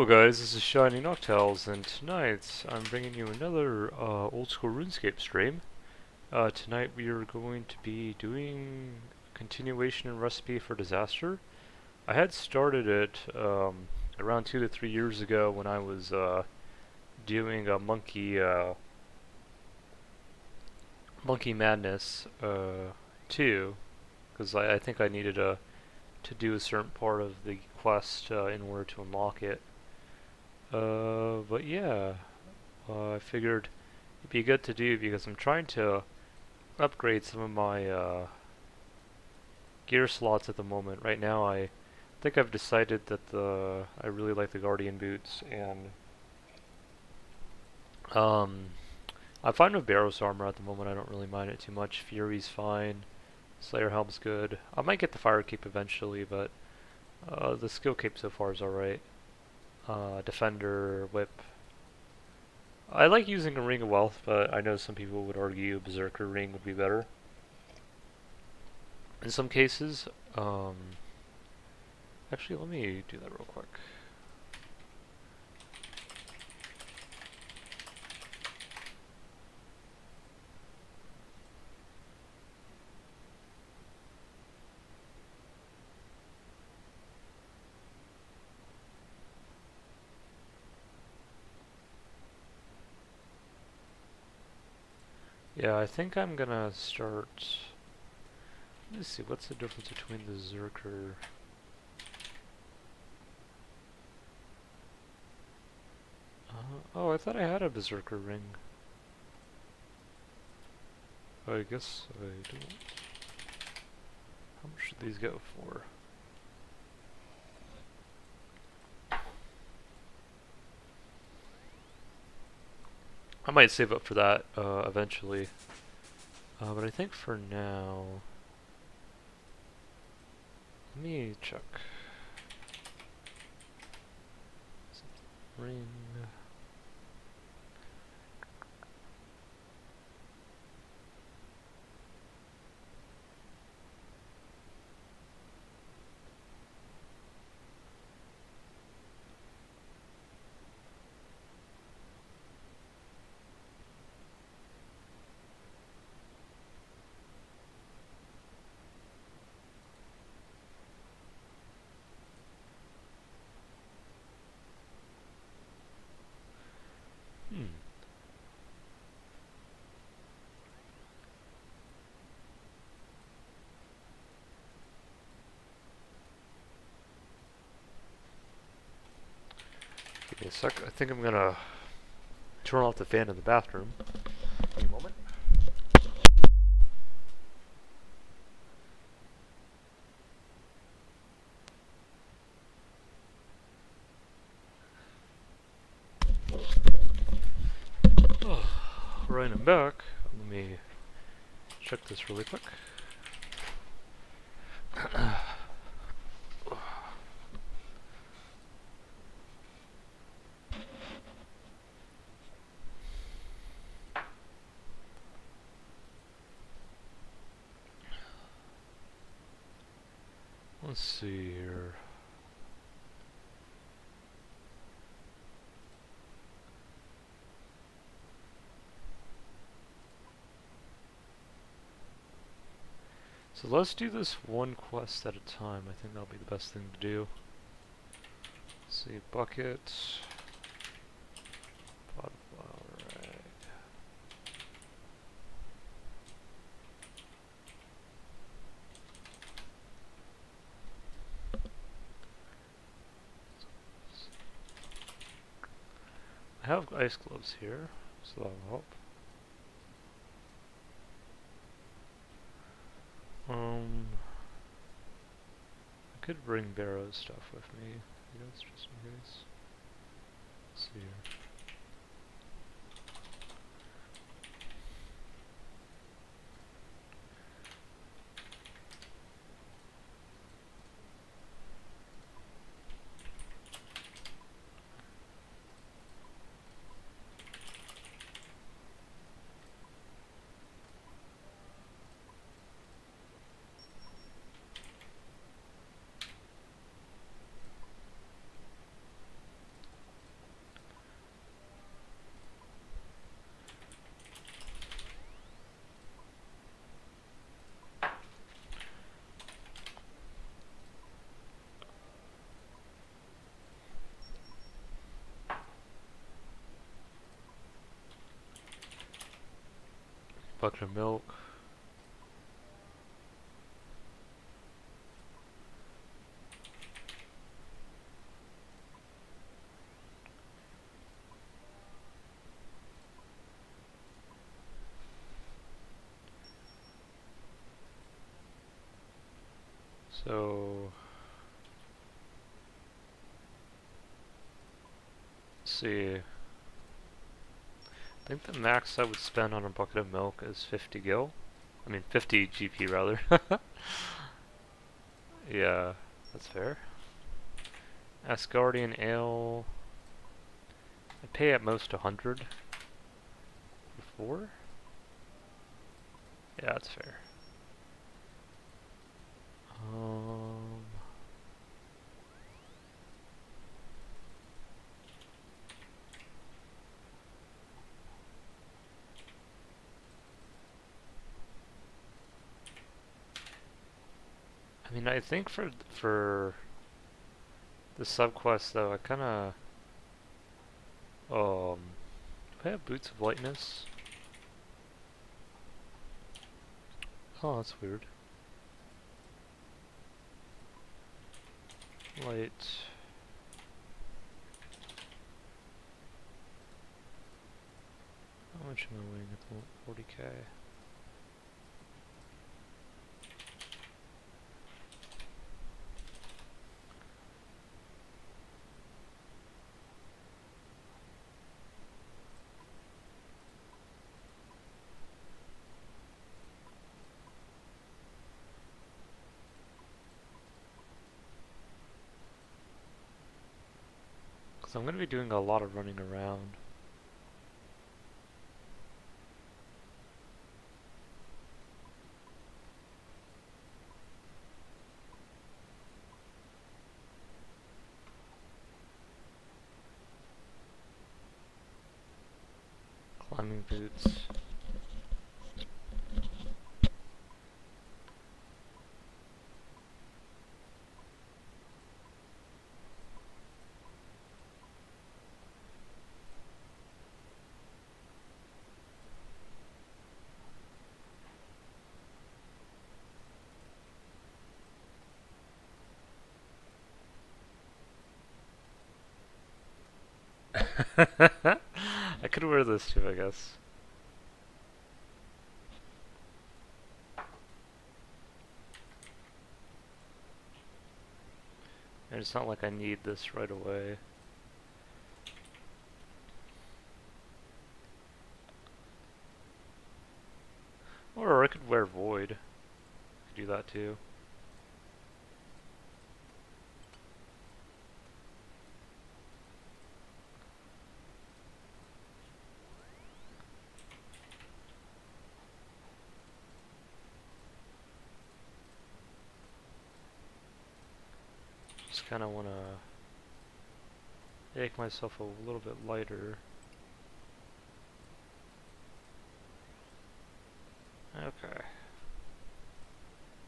Hello guys, this is Shiny Noctowls, and tonight I'm bringing you another old school RuneScape stream. Tonight we are going to be doing a continuation and recipe for disaster. I had started it around 2 to 3 years ago when I was doing a monkey madness 2, because I think I needed to do a certain part of the quest in order to unlock it. But yeah, I figured it'd be good to do because I'm trying to upgrade some of my gear slots at the moment. Right now, I think I've decided that I really like the Guardian boots, and um, I'm fine with Barrows armor at the moment. I don't really mind it too much. Fury's fine. Slayer helm's good. I might get the Fire Cape eventually, but the skill cape so far is alright. Defender, Whip. I like using a Ring of Wealth, but I know some people would argue a Berserker Ring would be better. In some cases, actually let me do that real quick. Yeah, I think I'm gonna start. Let's see, what's the difference between the Berserker? Oh, I thought I had a Berserker ring. I guess I don't. How much should these go for? I might save up for that eventually. But I think for now, let me check. Ring. Give me a sec. I think I'm gonna turn off the fan in the bathroom. Give me a moment. Right, I'm back. Let me check this really quick. Let's see here. So let's do this one quest at a time. I think that'll be the best thing to do. Let's see, bucket. Alright. I have ice gloves here, so that'll help. I could bring Barrows stuff with me, I guess, just in case. Let's see here. Bucket of milk. So, let's see. I think the max I would spend on a bucket of milk is 50 gil. I mean 50 GP rather. Yeah, that's fair. Asgardian Ale. I pay at most 100 for 4. Yeah, that's fair. I mean, I think for the subquest though, I kind of do I have Boots of Lightness? Oh, that's weird. Light. How much am I weighing at the moment? 40k. So I'm going to be doing a lot of running around. Climbing boots. I could wear this too, I guess. And it's not like I need this right away. Or I could wear Void. Could do that too. Just kind of want to make myself a little bit lighter. Okay.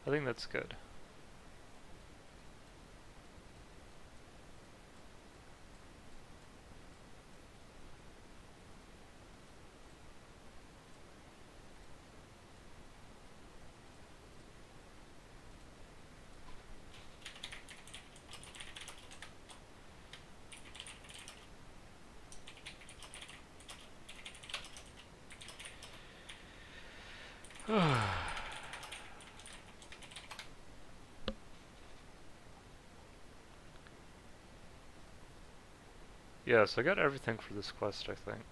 I think that's good. Yeah, so I got everything for this quest, I think.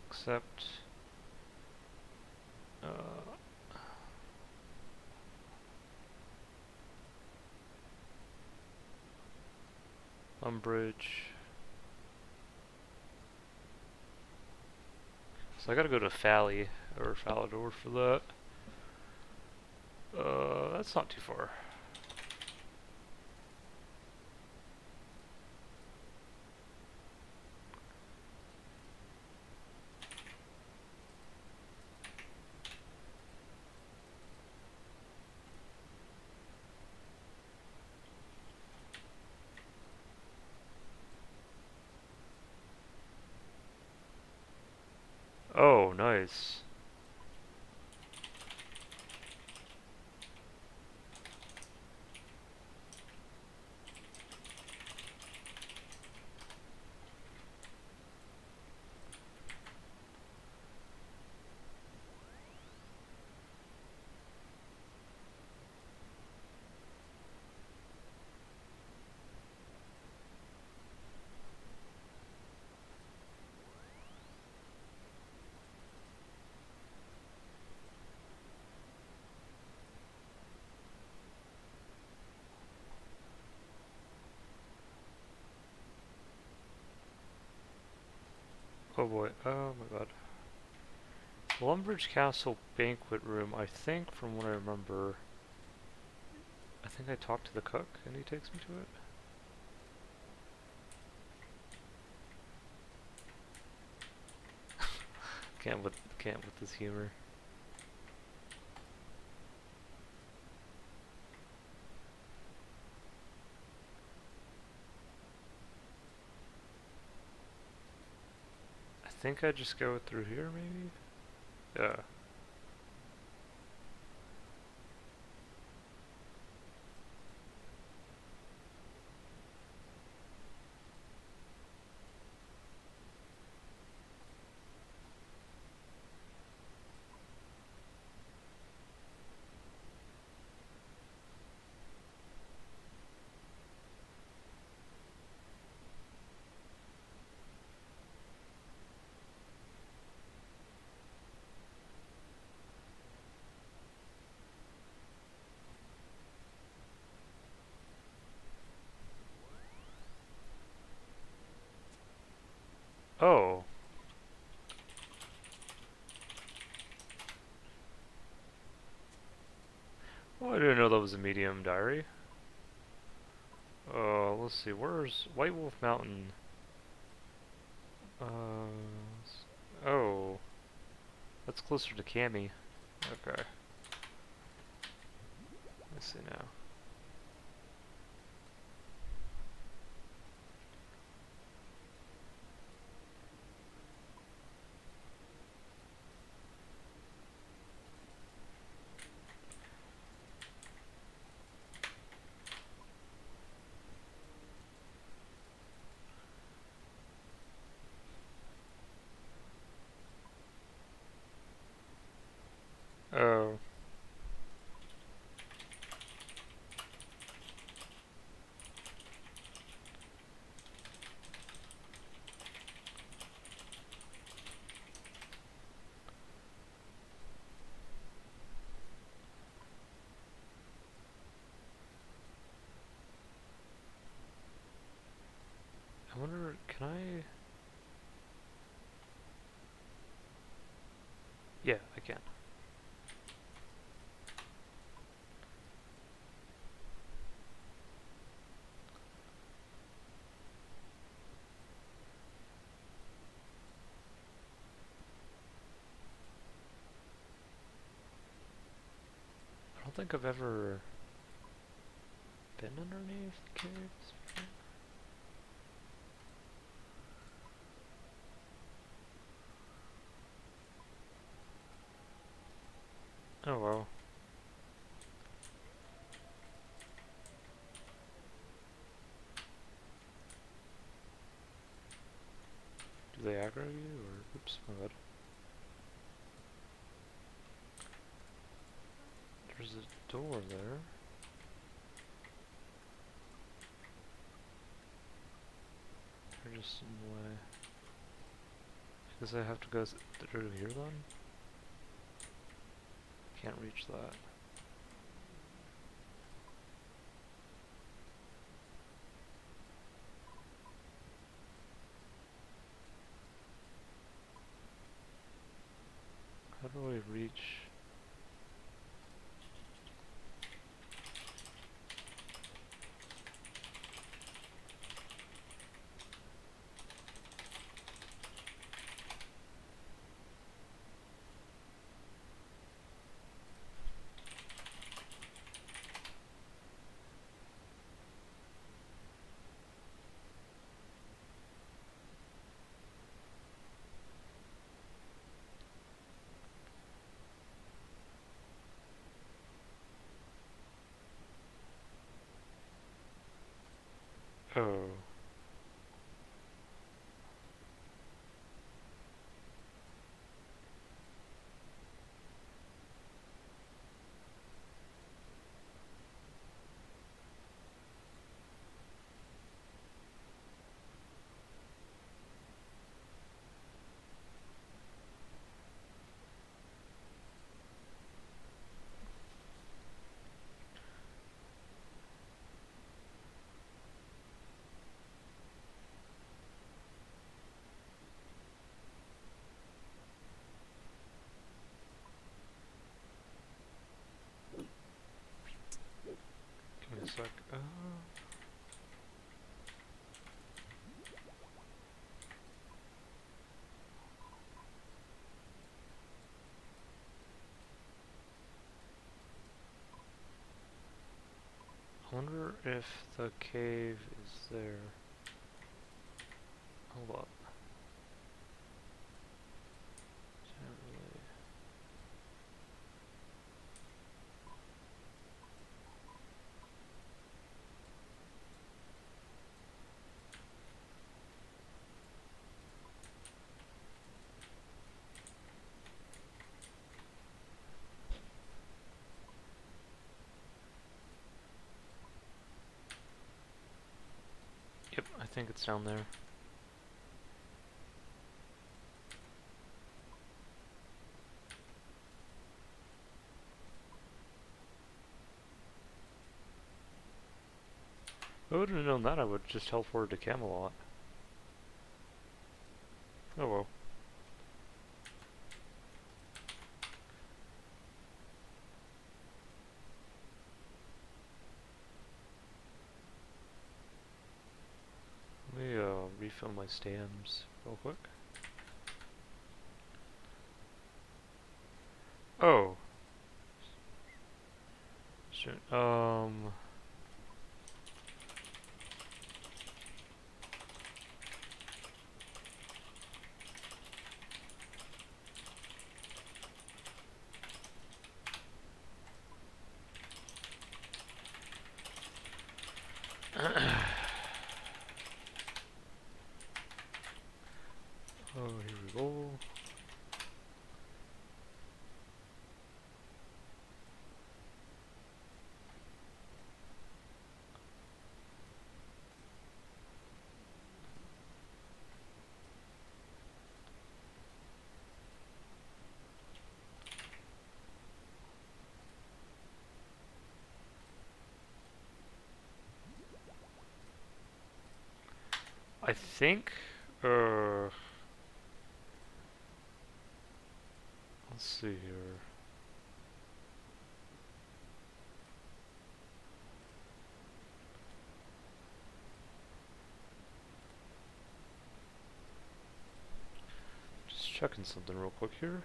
Except... Umbridge. So I gotta go to Fally, or Falador for that. That's not too far. nice. Oh boy, oh my god. Lumbridge Castle Banquet Room, I think from what I remember, I think I talked to the cook and he takes me to it. Can't with this humor. I think I just go through here maybe? Yeah. Oh. Oh, I didn't know that was a medium diary. Let's see, where's White Wolf Mountain? Oh. That's closer to Cami. Okay. Let's see now. Oh. I wonder, can I... Yeah, I can. I don't think I've ever been underneath the caves before. Oh well. Do they aggro you, or... Oops, my bad. There's a door there. They're just in the way. Guess I have to go through here then? Can't reach that. How do I reach? Oh. Give me a sec. I wonder if the cave is there. Hold up. Can't really. Yep, I think it's down there. If I would have known that, I would just teleport to Camelot. Oh well. Let me refill my stamps real quick. Oh. Shit. Oh, here we go. I think, let's see here. Just checking something real quick here.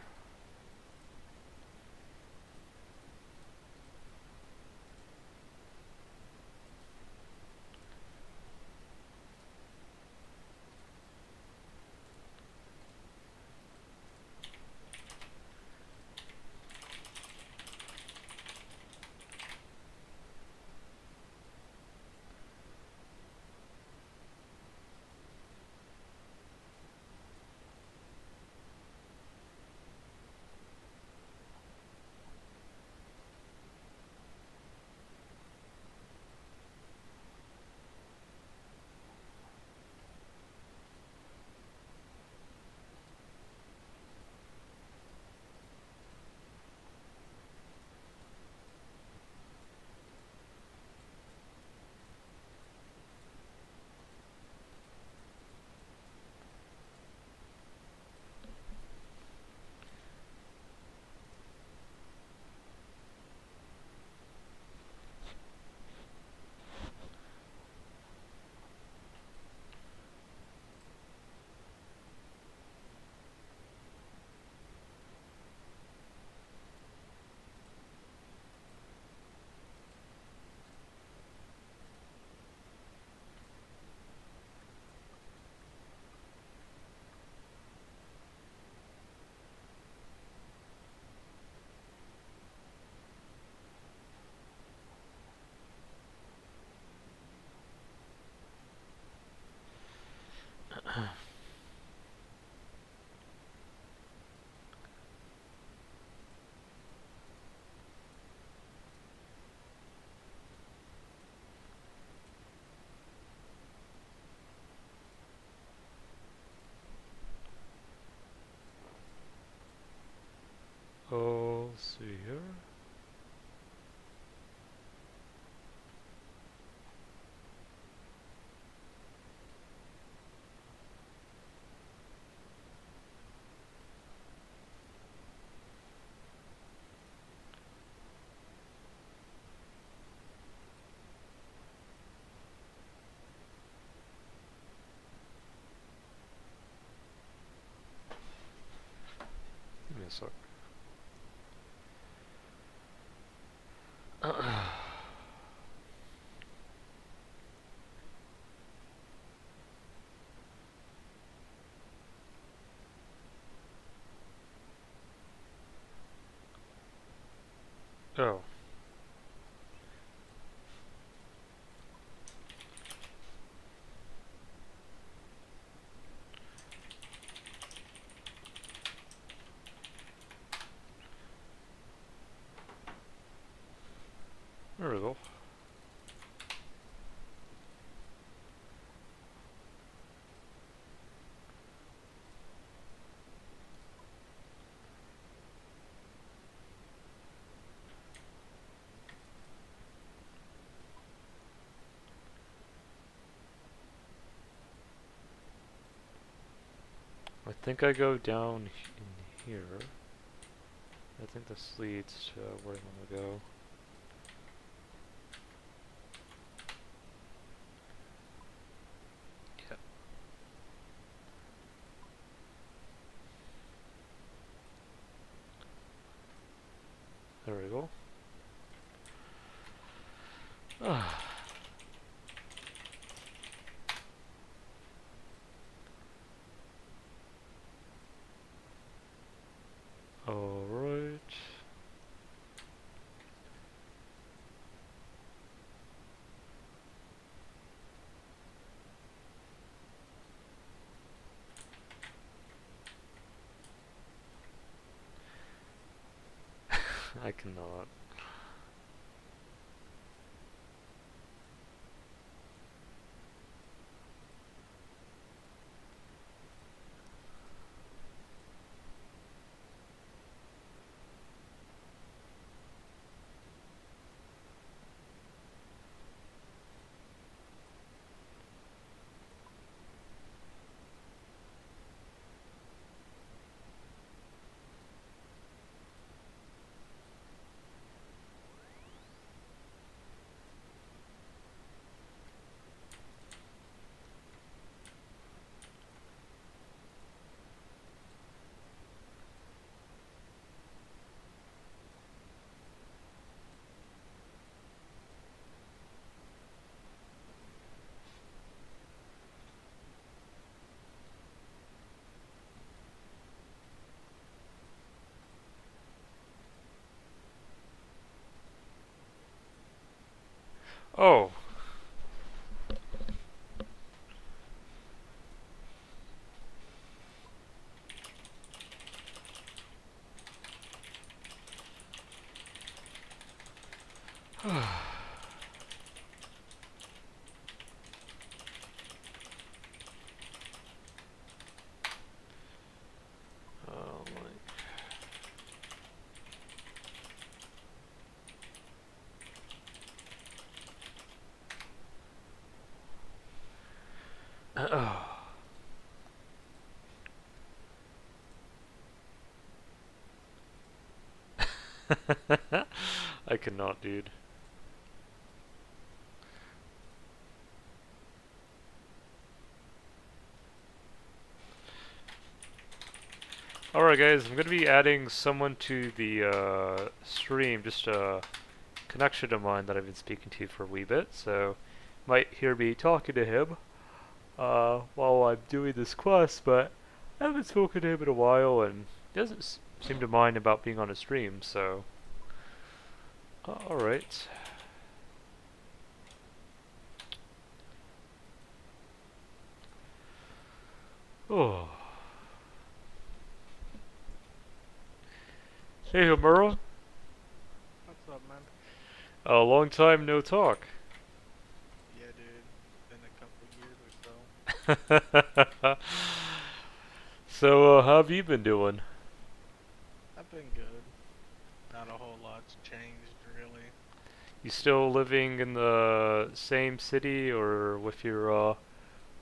a sec. Oh. There we go. I think I go down in here. I think this leads to where I want to go. Yeah. There we go. Alright. I cannot. Oh. Oh my. Oh. I cannot, dude. Alright guys, I'm gonna be adding someone to the stream, just a connection of mine that I've been speaking to for a wee bit, so might hear me talking to him while I'm doing this quest, but I haven't spoken to him in a while and he doesn't seem to mind about being on a stream, so alright. Oh. Hey Homura. What's up, man? A long time no talk. Yeah, dude. Been a couple years or so. So, how have you been doing? I've been good. Not a whole lot's changed, really. You still living in the same city or with your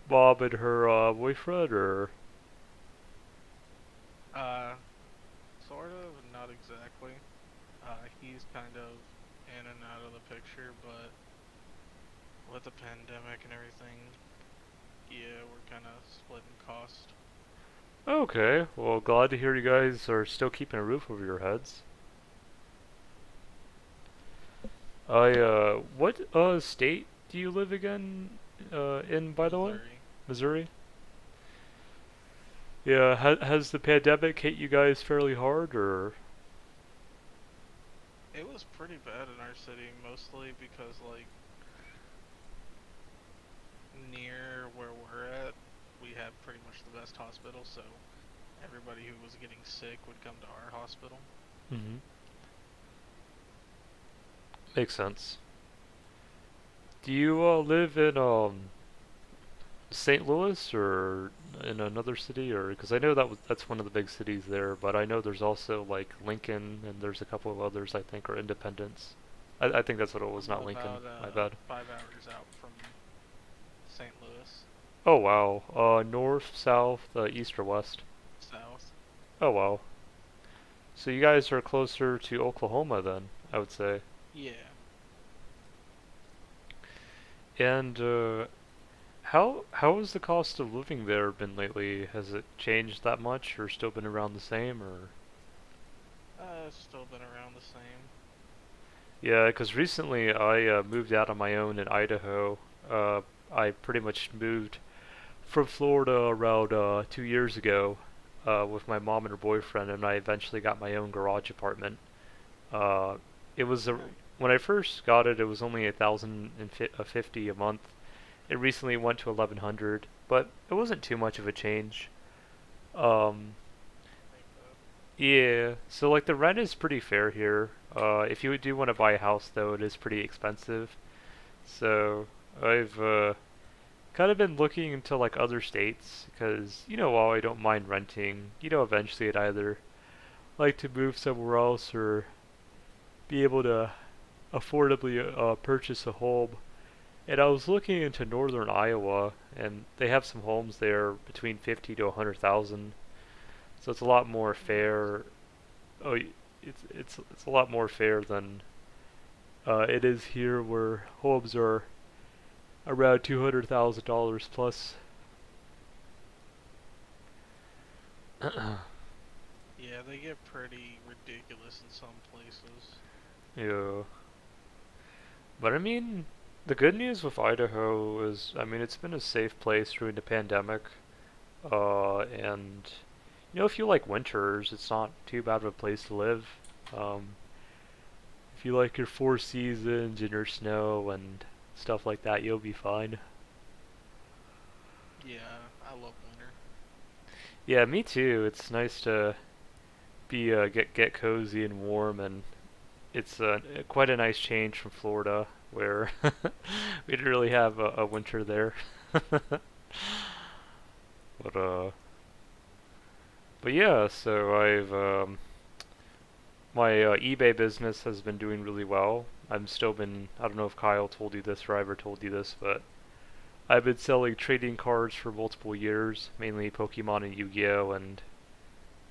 Bob and her boyfriend, or? Uh, sort of, not exactly. He's kind of in and out of the picture, but with the pandemic and everything, yeah, we're kind of splitting cost. Okay, well, glad to hear you guys are still keeping a roof over your heads. What, state do you live again, in, by the way? Missouri. Missouri? Yeah, has the pandemic hit you guys fairly hard, or? It was pretty bad in our city, mostly because like near where we're at, we have pretty much the best hospital, so everybody who was getting sick would come to our hospital. Mm-hmm. Makes sense. Do you, live in, St. Louis or in another city, or because I know that's one of the big cities there, but I know there's also like Lincoln and there's a couple of others I think are Independence. I think that's what it was, I'm not Lincoln. about My bad. 5 hours out from St. Louis, Oh wow. North, south, east or west? south. Oh wow. So you guys are closer to Oklahoma then, I would say. Yeah. And how has the cost of living there been lately? Has it changed that much, or still been around the same, or? It's still been around the same. Yeah, because recently I moved out on my own in Idaho. I pretty much moved from Florida around 2 years ago with my mom and her boyfriend, and I eventually got my own garage apartment. Uh, it was a, Nice. when I first got it, it was only 1,050 a month. It recently went to 1,100, but it wasn't too much of a change. Um, Ain't bad. yeah, so like the rent is pretty fair here. If you do want to buy a house, though, it is pretty expensive. So I've kind of been looking into like other states because while I don't mind renting, eventually I'd either like to move somewhere else or be able to affordably purchase a home. And I was looking into northern Iowa, and they have some homes there between 50 to 100,000. So it's a lot more Nice. fair. Oh, it's a lot more fair than it is here, where homes are around $200,000 plus. Yeah, they get pretty ridiculous in some places. Yeah, but I mean, the good news with Idaho is, I mean, it's been a safe place during the pandemic. And if you like winters, it's not too bad of a place to live. Um, if you like your four seasons and your snow and stuff like that, you'll be fine. Yeah, I love winter. Yeah, me too. It's nice to be get cozy and warm, and it's quite a nice change from Florida, where we didn't really have a winter there. but uh, but yeah, so my eBay business has been doing really well. I don't know if Kyle told you this or I ever told you this, but I've been selling trading cards for multiple years, mainly Pokemon and Yu-Gi-Oh, and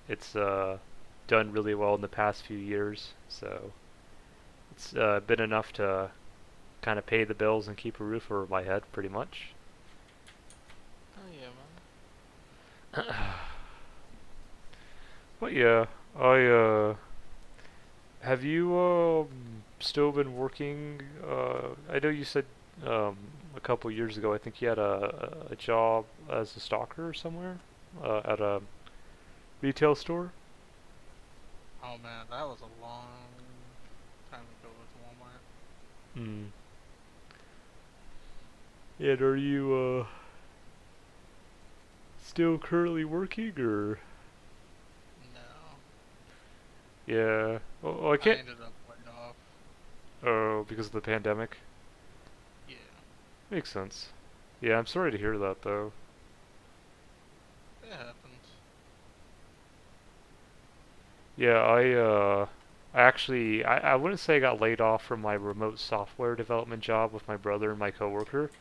it's done really well in the past few years. So it's been enough to kind of pay the bills and keep a roof over my head, pretty much. Oh yeah, man. But yeah, I have you still been working? I know you said a couple years ago. I think you had a job as a stalker somewhere at a retail store. Oh man, that was a long time ago with Walmart. Hmm. And are you still currently working, or? No, Yeah. Oh, I I can't. ended up laid off. Oh, because of the pandemic. Yeah, Makes sense. Yeah, I'm sorry to hear that though. it happens. Yeah, I actually, I wouldn't say I got laid off from my remote software development job with my brother and my coworker,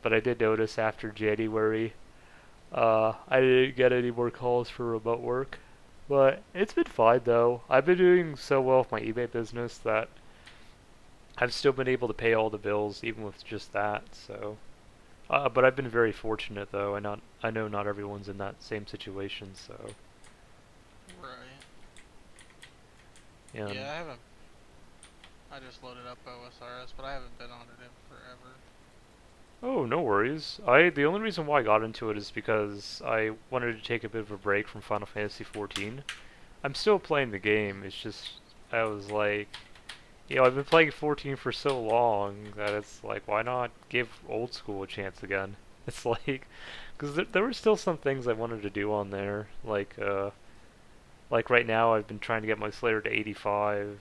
but I did notice after January, I didn't get any more calls for remote work. But it's been fine though. I've been doing so well with my eBay business that I've still been able to pay all the bills even with just that. So But I've been very fortunate though. I know not everyone's in that same situation. So, Right. and Yeah, I haven't. I just loaded up OSRS, but I haven't been on it in forever. oh, no worries. The only reason why I got into it is because I wanted to take a bit of a break from Final Fantasy 14. I'm still playing the game. It's just I was like, I've been playing 14 for so long that it's like, why not give Old School a chance again? It's like, because there were still some things I wanted to do on there, like right now I've been trying to get my Slayer to 85.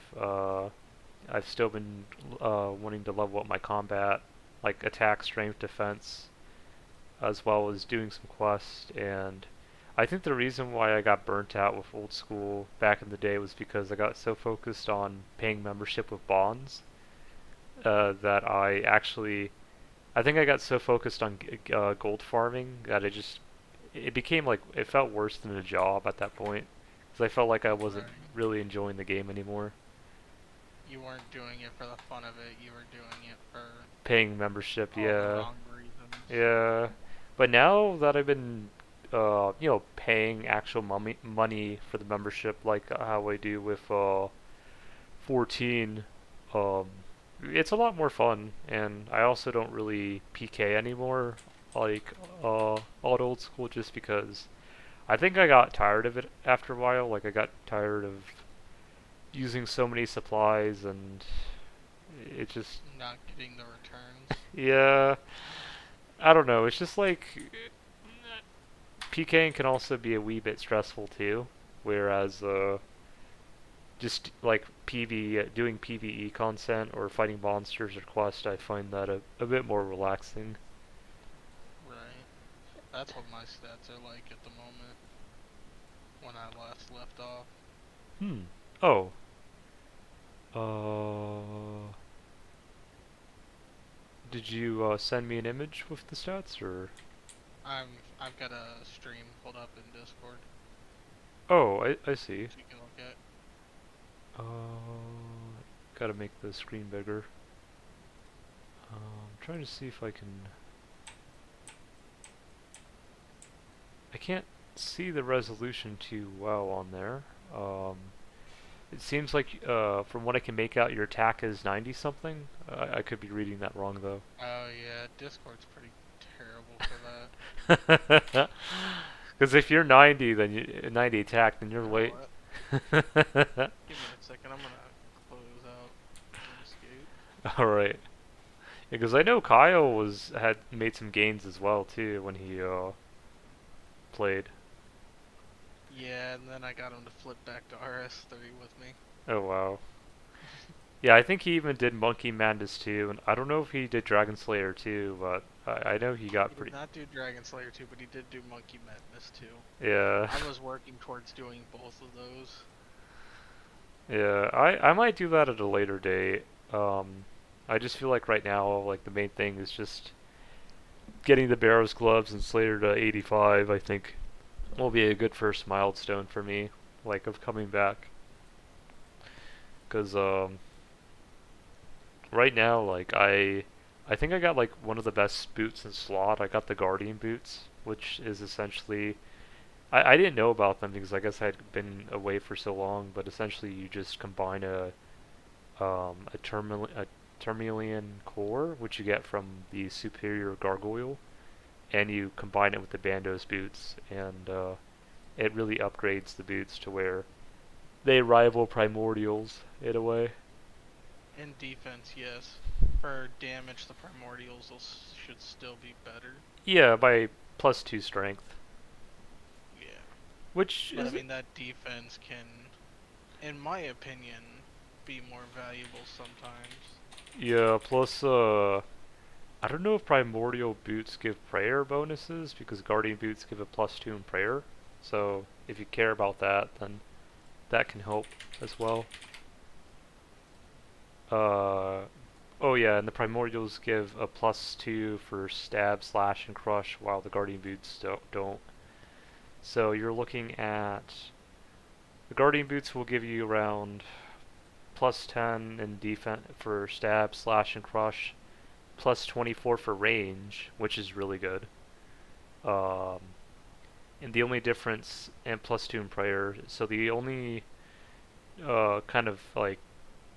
I've still been wanting to level up my combat, like attack, strength, defense, as well as doing some quests. And I think the reason why I got burnt out with Old School back in the day was because I got so focused on paying membership with bonds that I think I got so focused on gold farming that it became like, it felt worse than a job at that point. Because I felt like I wasn't Right. really enjoying the game anymore. You weren't doing it for the fun of it. You were doing it for Paying membership, all the yeah. wrong reasons. Yeah. But now that I've been, paying actual money for the membership, like how I do with 14, um, it's a lot more fun, and I also don't really PK anymore, like Old School, just because I think I got tired of it after a while. Like I got tired of using so many supplies, and it just, Not getting the returns. yeah, I don't know. It's just like PKing can also be a wee bit stressful too, whereas just like doing PvE content or fighting monsters or quests, I find that a bit more relaxing. Right. That's what my stats are like at the moment. When I last left off. Hmm. Oh. Uh. Did you send me an image with the stats or? I've got a stream pulled up in Discord, Oh, I see. so you can look at. Gotta make the screen bigger. I'm trying to see if I can. I can't see the resolution too well on there. Um, it seems like, from what I can make out, your attack is 90 something. I could be reading that wrong though. Oh yeah, Discord's pretty terrible for that. Because if you're 90, then 90 attack, then you're You know way. what? Give me a second. I'm gonna close out Runescape. All right. Because I know Kyle had made some gains as well too when he played. Yeah, and then I got him to flip back to RS3 with me. Oh wow. Yeah, I think he even did Monkey Madness too, and I don't know if he did Dragon Slayer too, but I know he He got did pretty. not do Dragon Slayer 2, but he did do Monkey Madness 2. Yeah. I was working towards doing both of those. Yeah, I might do that at a later date. I just feel like right now, like the main thing is just getting the Barrows gloves and Slayer to 85. I think will be a good first milestone for me, like of coming back. Cause right now, like I think I got like one of the best boots in slot. I got the Guardian boots, which is essentially, I didn't know about them because I guess I had been away for so long, but essentially you just combine a Termalian core, which you get from the superior gargoyle, and you combine it with the Bandos boots, and it really upgrades the boots to where they rival primordials in a way. In defense, yes. For damage, the Primordials should still be better. Yeah, by +2 strength, Yeah. which But I is, mean, that defense can, in my opinion, be more valuable sometimes. yeah, plus I don't know if primordial boots give prayer bonuses because guardian boots give a +2 in prayer. So if you care about that, then that can help as well. Uh, oh yeah, and the primordials give a +2 for stab, slash, and crush, while the guardian boots don't. So you're looking at the guardian boots will give you around +10 in defense for stab, slash, and crush, plus 24 for range, which is really good. Um, and the only difference, and plus 2 in prayer. So the only kind of like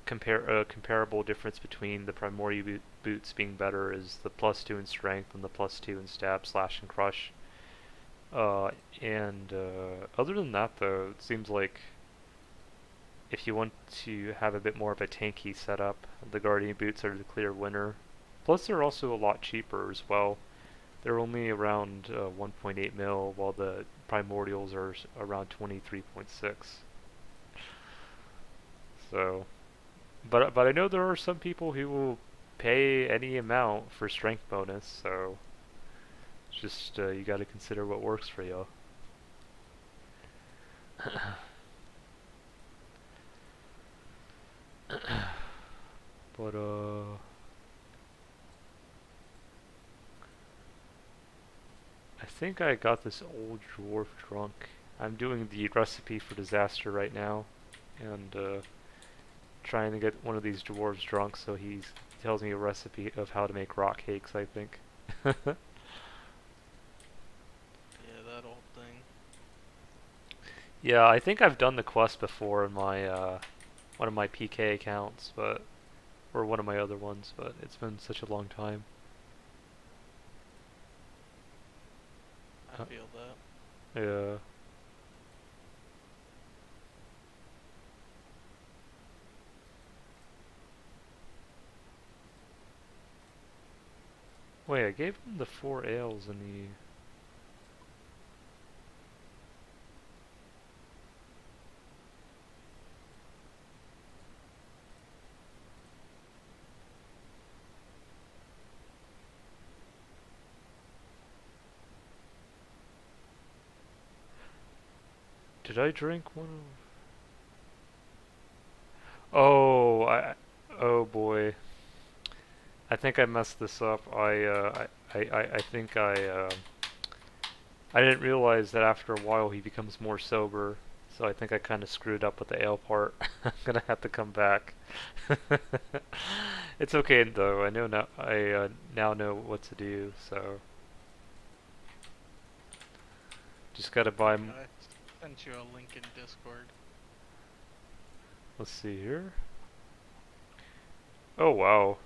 comparable difference between the primordial boots being better is the plus 2 in strength and the plus 2 in stab, slash, and crush. And other than that, though, it seems like if you want to have a bit more of a tanky setup, the Guardian boots are the clear winner. Plus, they're also a lot cheaper as well. They're only around 1.8 mil, while the Primordials are around 23.6. So, but I know there are some people who will pay any amount for strength bonus. So, it's just you got to consider what works for you. But I think I got this old dwarf drunk. I'm doing the recipe for disaster right now, and trying to get one of these dwarves drunk so he tells me a recipe of how to make rock cakes, I think. Yeah, that old thing. Yeah, I think I've done the quest before in my one of my PK accounts, or one of my other ones, but it's been such a long time. I feel that. Yeah. Wait, I gave him the 4 ales in the... Did I drink one of... Oh boy. I think I messed this up. I think I didn't realize that after a while he becomes more sober, so I think I kind of screwed up with the ale part. I'm gonna have to come back. It's okay though. I know now. I now know what to do. So just gotta buy. Yeah, I sent you a link in Discord. Let's see here. Oh wow.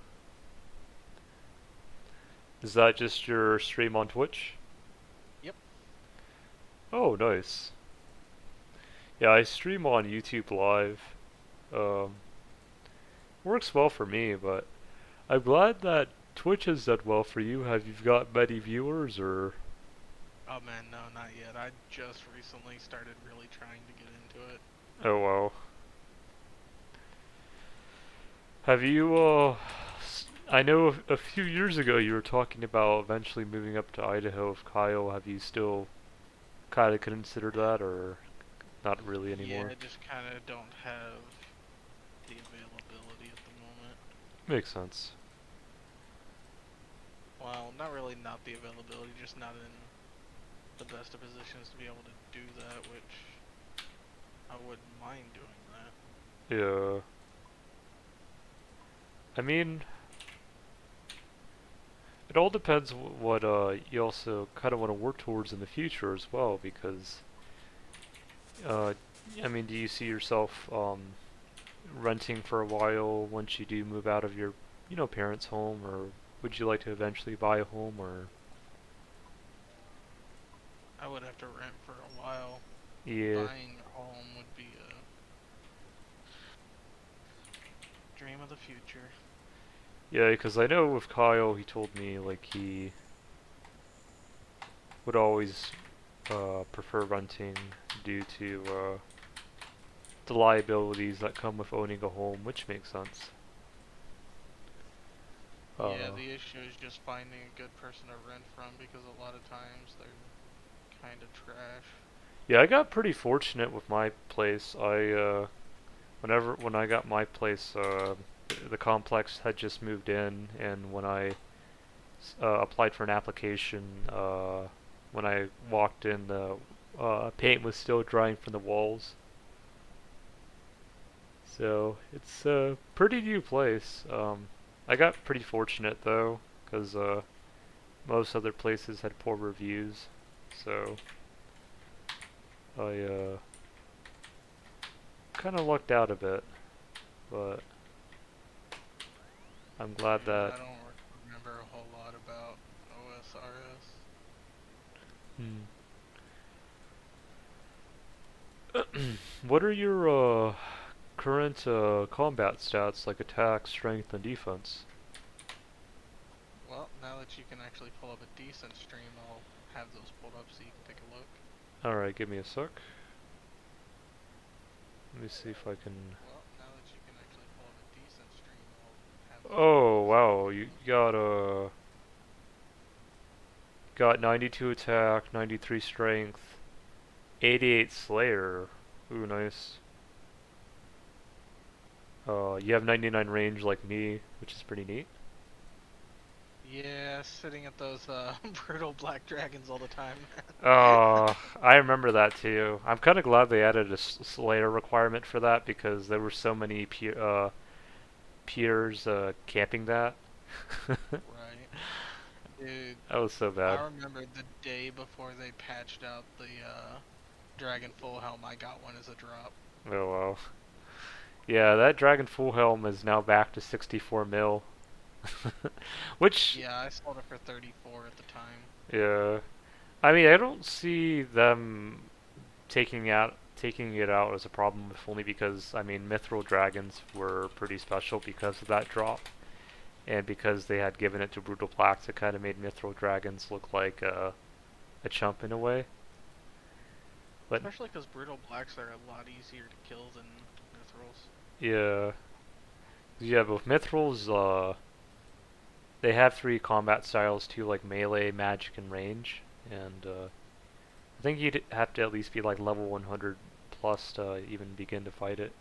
Is that just your stream on Twitch? Yep. Oh, nice. Yeah, I stream on YouTube Live. Um, Works well for me, but I'm glad that Twitch has done well for you. Have you got many viewers, or? Oh man, no, not yet. I just recently started really trying to get into it. Oh wow. Have you, I know a few years ago you were talking about eventually moving up to Idaho with Kyle. Have you still kind of considered that, or not really Yeah, anymore? I just kind of don't have the availability at the moment. Makes sense. Well, not really not the availability, just not in the best of positions to be able to do that, which I wouldn't mind doing that. Yeah. I mean, it all depends what you also kind of want to work towards in the future as well, because uh, I mean, do you see yourself renting for a while once you do move out of your, parents' home, or would you like to eventually buy a home, or? I would have to rent for a while. Yeah. Buying a home would be a dream of the future. Yeah, because I know with Kyle, he told me like he would always prefer renting due to the liabilities that come with owning a home, which makes sense. Yeah, the issue is just finding a good person to rent from, because a lot of times they're kind of trash. Yeah, I got pretty fortunate with my place. When I got my place, the complex had just moved in, and when I applied for an application, when I walked in, the paint was still drying from the walls. So it's a pretty new place. I got pretty fortunate though. because most other places had poor reviews. So I kind of lucked out a bit, but I'm glad Yeah, that. I don't remember a whole lot about OSRS. Hmm. What are your current combat stats, like attack, strength, and defense? Well, now that you can actually pull up a decent stream, I'll have those pulled up so you can take a look. Alright, give me a sec. Let me see if I can. Well, now that you can actually pull up a decent stream, I'll have those pulled Oh up so you can wow, take a you look. got 92 attack, 93 strength, 88 slayer. Ooh, nice. You have 99 range like me, which is pretty neat. Yeah, sitting at those brutal black dragons all the time. I remember that too. I'm kind of glad they added a slayer requirement for that because there were so many peers camping that. Right. Dude, That was so I bad. remember the day before they patched out the Dragon Full Helm, I got one as a drop. Oh well. Yeah, that Dragon Full Helm is now back to 64 mil. Which, Yeah, I sold it for 34 at the time. yeah. I mean, I don't see them taking it out as a problem, if only because I mean, Mithril dragons were pretty special because of that drop, and because they had given it to Brutal Blacks, it kind of made Mithril dragons look like a chump in a way. But Especially because Brutal Blacks are a lot easier to kill than Mithrils. yeah, yeah, but with Mithrils, they have three combat styles too, like melee, magic, and range, and I think you'd have to at least be like level 100 plus to even begin to fight it.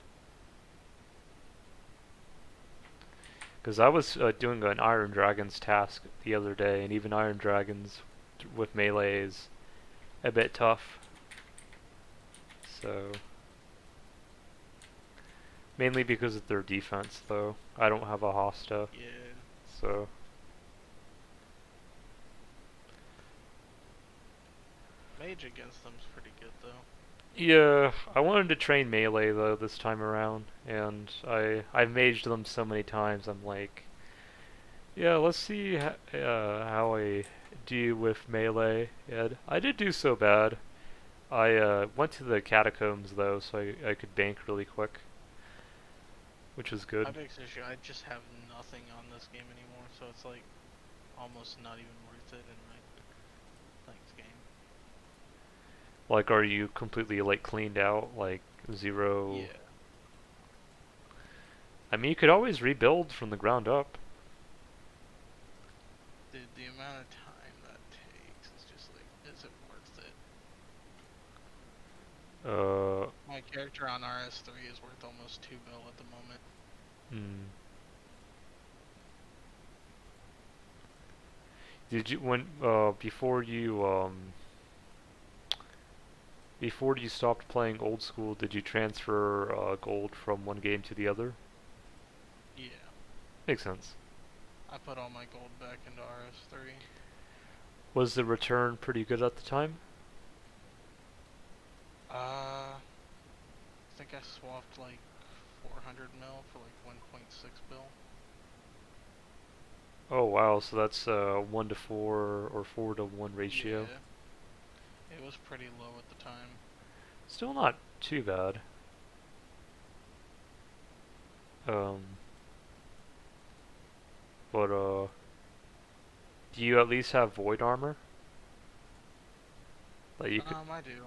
Because I was doing an Iron Dragons task the other day, and even Iron Dragons with melee is a bit tough. So, mainly because of their defense, though. I don't have a Hosta, Yeah. so. Mage against them's pretty good though. Yeah, I wanted to train melee though this time around, and I've maged them so many times. I'm like, yeah, let's see how I do with melee. And I did do so bad. I went to the catacombs though, so I could bank really quick, which was good. My biggest issue, I just have nothing on this game anymore, so it's like almost not even worth it in my thanks game. Like, are you completely like cleaned out, like zero? Yeah. I mean, you could always rebuild from the ground up. Dude, the amount of time that takes is just like, is it worth it? Uh, My character on RS3 is worth almost 2 mil at the moment. hmm. Did you when before you stopped playing Old School, did you transfer gold from one game to the other? Yeah. Makes sense. I put all my gold back into RS3. Was the return pretty good at the time? I think I swapped like 400 mil for like 1.6 bill. Oh wow, so that's 1 to 4 or 4 to 1 ratio. Yeah. It was pretty low at the time. Still not too bad. Um, but do you at least have void armor? That you could. I do.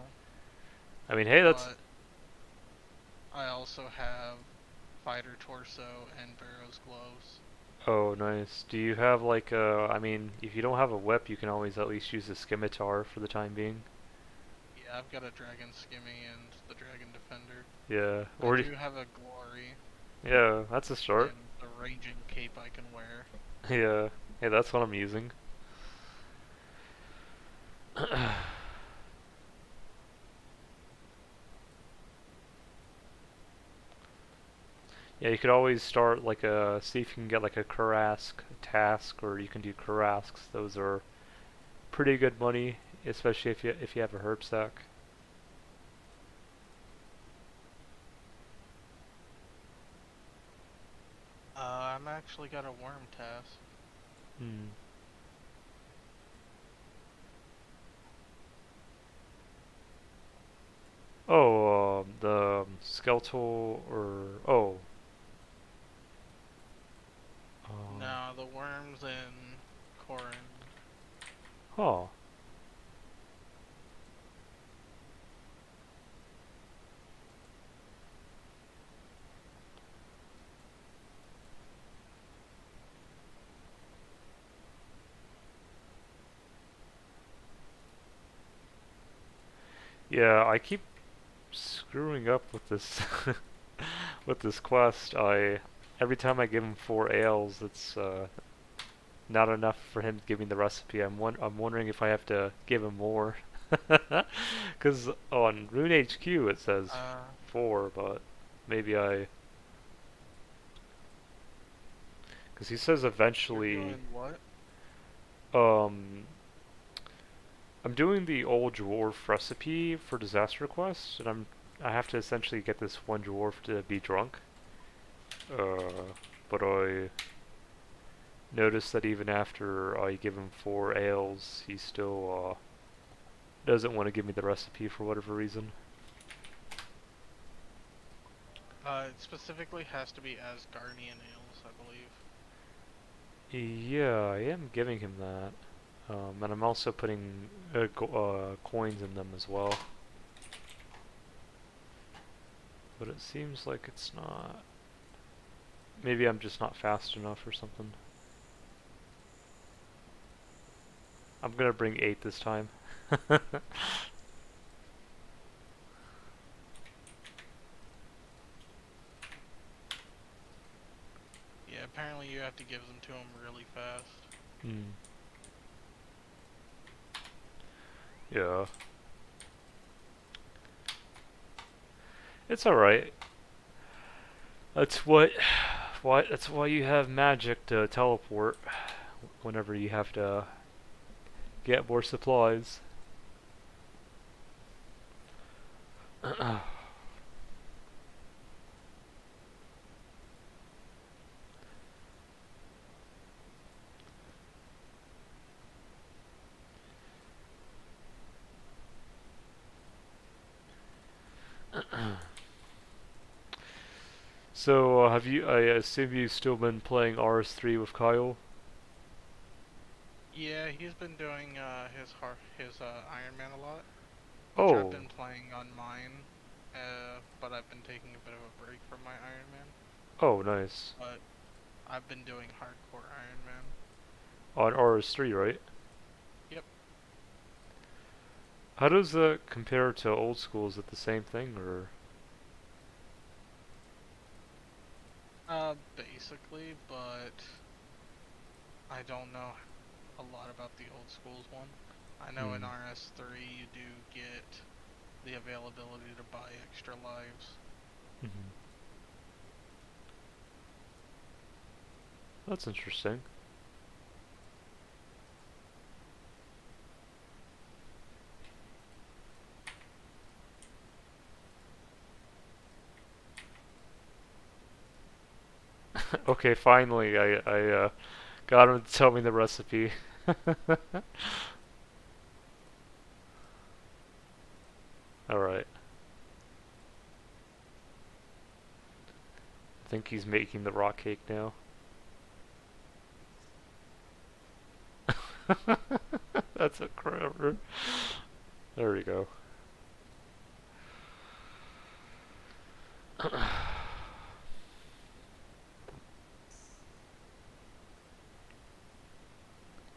I mean, hey, that's. But I also have fighter torso and Barrows gloves. Oh, nice. Do you have like I mean, if you don't have a whip, you can always at least use a scimitar for the time being. Yeah, I've got a dragon skimmy and the dragon defender. Yeah. I Or do have a glory yeah, that's a start. and the raging cape I can wear. Yeah. Hey, that's what I'm using. Yeah, you could always start like see if you can get like a Kurask task, or you can do Kurasks. Those are pretty good money, especially if you have a herb sack. I'm actually got a worm task. Hmm. Oh, the skeletal or um, No, the worms in Corin. huh. Yeah, I keep screwing up with this with this quest. I every time I give him 4 ales, it's not enough for him to give me the recipe. I'm wondering if I have to give him more. Because on Rune HQ it says Uh, 4, but maybe I. Because he says you're eventually. doing what? Um, I'm doing the old dwarf recipe for disaster quest, and I have to essentially get this one dwarf to be drunk. But I noticed that even after I give him 4 ales, he still doesn't want to give me the recipe for whatever reason. It specifically has to be Asgardian ales, I believe. Yeah, I am giving him that. And I'm also putting coins in them as well. But it seems like it's not. Maybe I'm just not fast enough or something. I'm gonna bring 8 this time. Yeah, apparently you have to give them to him really fast. Hmm. Yeah. It's alright. That's that's why you have magic to teleport whenever you have to get more supplies. So, I assume you've still been playing RS3 with Kyle? Yeah, he's been doing his Iron Man a lot, which I've Oh, been playing on mine. But I've been taking a bit of a break from my Iron Man. oh, nice. But I've been doing hardcore Iron Man. On RS3, right? Yep. How does that compare to old school? Is it the same thing, or? Basically, but I don't know a lot about the old schools one. I know in Hmm. RS3 you do get the availability to buy extra lives. Mhm. That's interesting. Okay, finally, I got him to tell me the recipe. All right. I think he's making the rock cake now. That's a crammer. There we go.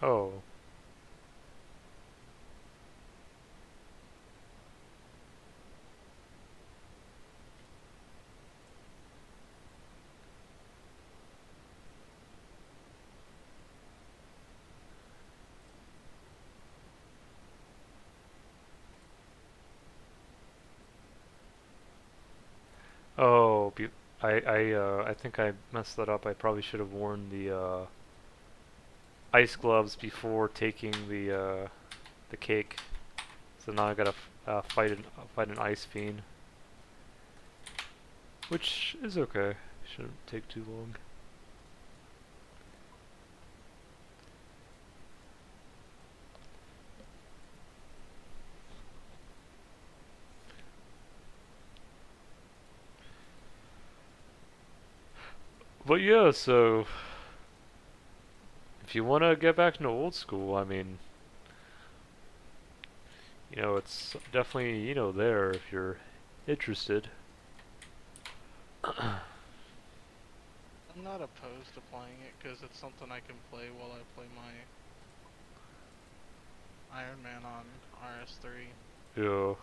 Oh. Oh, I think I messed that up. I probably should have worn the ice gloves before taking the cake. So now I gotta fight an ice fiend, which is okay. Shouldn't take too long. But yeah, so if you want to get back into old school, I mean, it's definitely, there if you're interested. I'm not opposed to playing it because it's something I can play while I play my Iron Man on RS3. Yeah.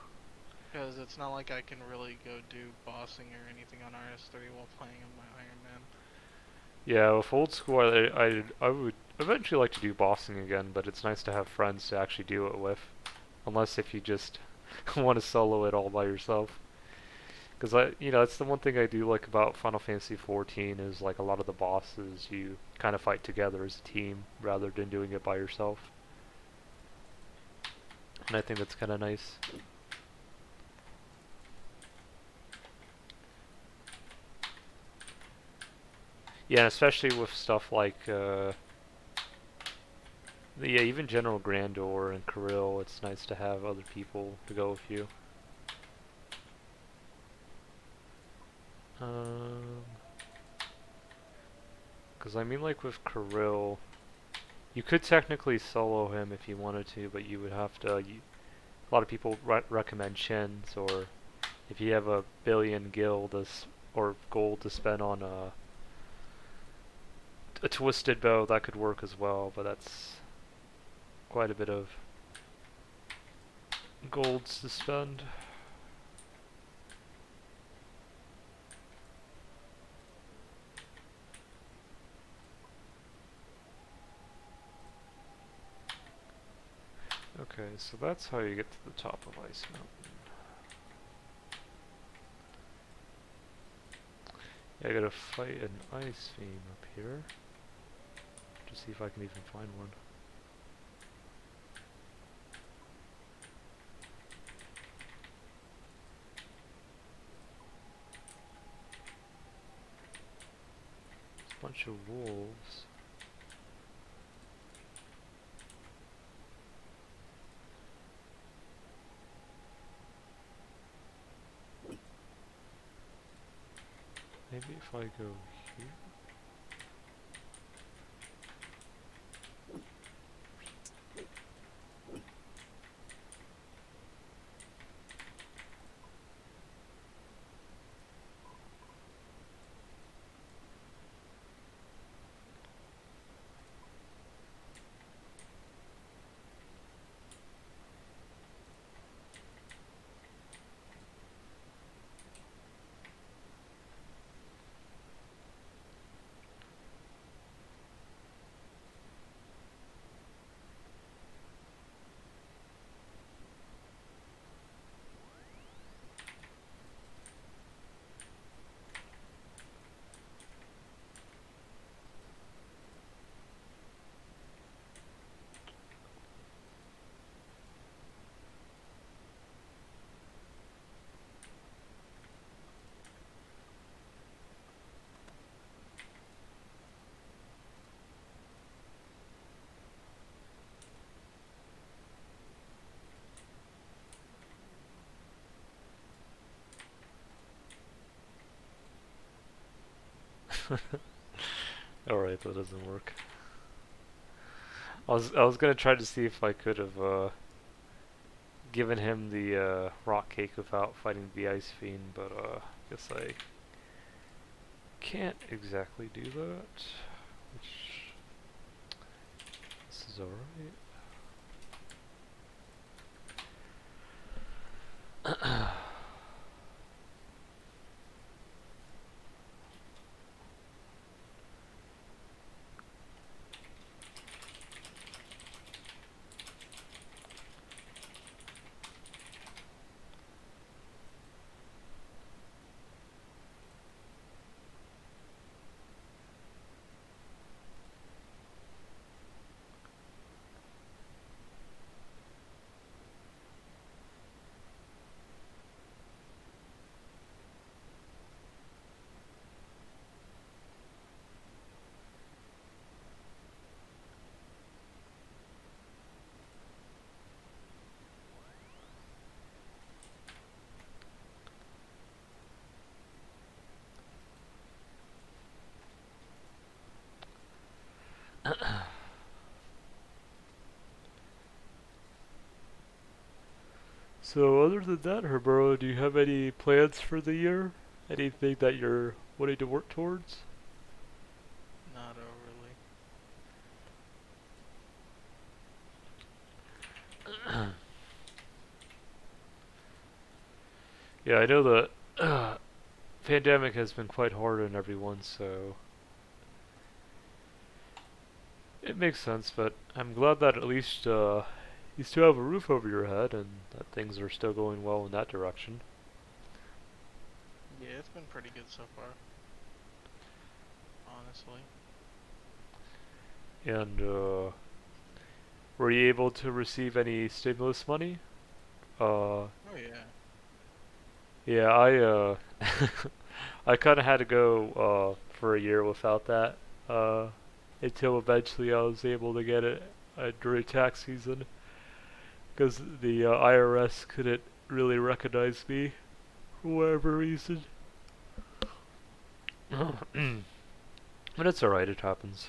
Because it's not like I can really go do bossing or anything on RS3 while playing on my Iron Man. Yeah, with old school, I would eventually like to do bossing again, but it's nice to have friends to actually do it with. Unless if you just want to solo it all by yourself. Because that's the one thing I do like about Final Fantasy XIV is like a lot of the bosses you kind of fight together as a team rather than doing it by yourself. And I think that's kind of nice. Yeah, and especially with stuff like yeah, even General Grandor and Kirill, it's nice to have other people to go with you. Because I mean, like with Kirill, you could technically solo him if you wanted to, but you would have to. A lot of people recommend Shins, or if you have a billion guild or gold to spend on a twisted bow, that could work as well. But that's quite a bit of golds to spend. Okay, so that's how you get to the top of Ice Mountain. Yeah, I gotta fight an ice fiend up here. To see if I can even find one. There's a bunch of wolves. Maybe if I go here. Alright, that doesn't work. I was gonna try to see if I could have given him the rock cake without fighting the ice fiend, but guess I can't exactly do that. Which this is alright. So other than that, Herbero, do you have any plans for the year? Anything that you're wanting to work towards? Not overly. Yeah, I know the pandemic has been quite hard on everyone, so it makes sense. But I'm glad that at least you still have a roof over your head and that things are still going well in that direction. Yeah, it's been pretty good so far, honestly. And were you able to receive any stimulus money? Uh, Oh yeah. yeah, I kind of had to go for a year without that uh, until eventually I was able to get it during tax season because the IRS couldn't really recognize me for whatever reason. But it's alright, it happens.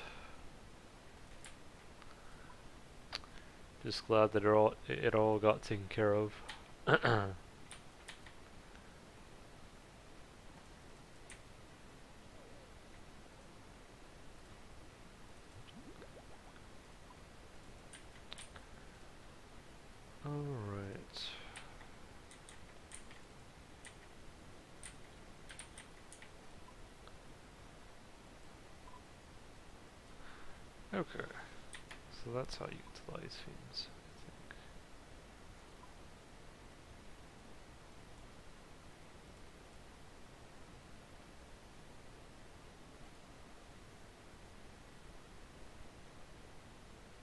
Just glad that it all got taken care of. Alright. Okay. So that's how you utilize themes, I think.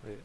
Wait.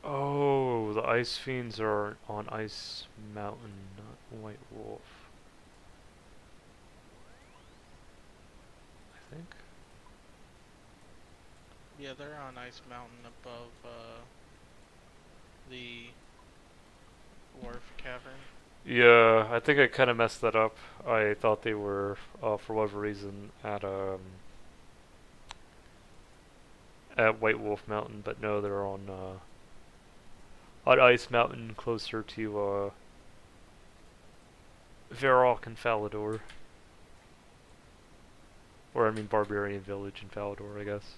Oh, the Ice Fiends are on Ice Mountain, not White Wolf. I think. Yeah, they're on Ice Mountain above the Wharf Cavern. Yeah, I think I kind of messed that up. I thought they were, for whatever reason, at White Wolf Mountain, but no, they're on Ice Mountain, closer to Varrock and Falador, or I mean Barbarian Village in Falador, I guess.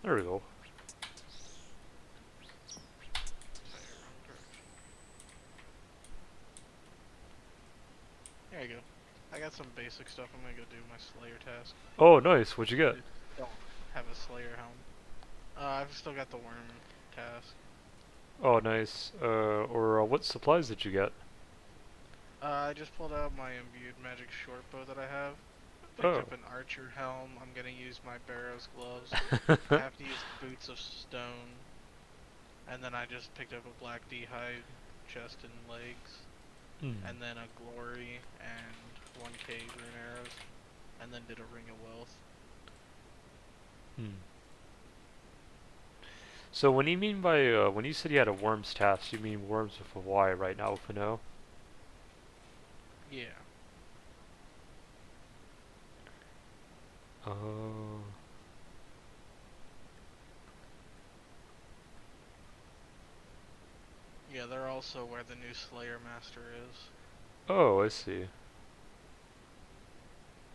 There we go. Sorry, wrong direction. There you go. I got some basic stuff. I'm gonna go do my Slayer task. Oh, nice. What'd you get? I don't have a Slayer helm. I've still got the Worm task. Oh, nice. Or what supplies did you get? I just pulled out my imbued magic shortbow that I have. Picked Oh. up an archer helm. I'm gonna use my Barrows gloves. I have to use boots of stone. And then I just picked up a black d'hide chest and legs. And then a glory and 1k rune arrows. And then did a ring of wealth. So when you mean by when you said you had a worms task, you mean worms with a Y right now with an O? Yeah. Oh. Yeah, they're also where the new Slayer Master is. Oh, I see.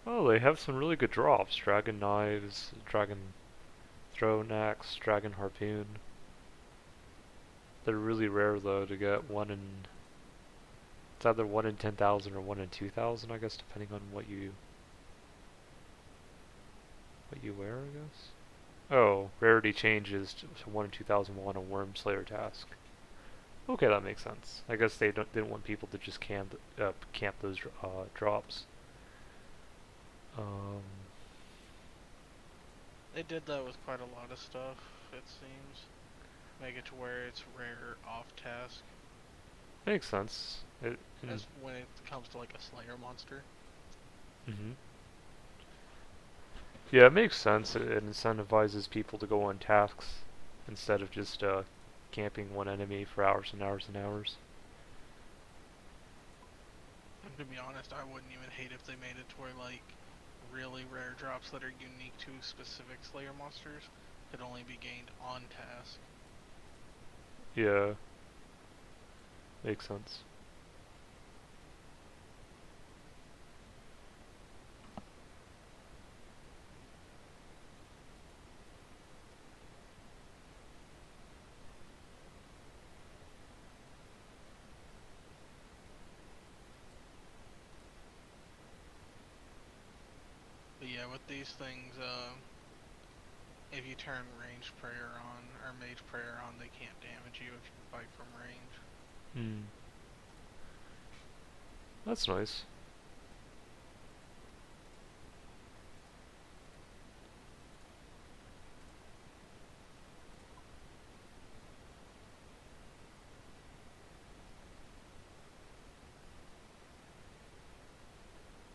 Oh, they have some really good drops. Dragon knives, dragon throne axe, dragon harpoon. They're really rare though to get one in. It's either 1 in 10,000 or 1 in 2,000, I guess, depending on what you wear, I guess. Oh, rarity changes to 1 in 2001 a Worm Slayer task. Okay, that makes sense. I guess they didn't want people to just camp those drops. Um, They did that with quite a lot of stuff, it seems. Make it to where it's rare off task. Makes sense. As when it comes to like a Slayer monster. Mhm. Yeah, it makes sense. It incentivizes people to go on tasks instead of just camping one enemy for hours and hours and hours. And to be honest, I wouldn't even hate if they made it to where like really rare drops that are unique to specific Slayer monsters could only be gained on task. Yeah, makes sense. But yeah, with these things, if you turn range prayer on or mage prayer on, they can't damage you if you fight from range. Hmm. That's nice.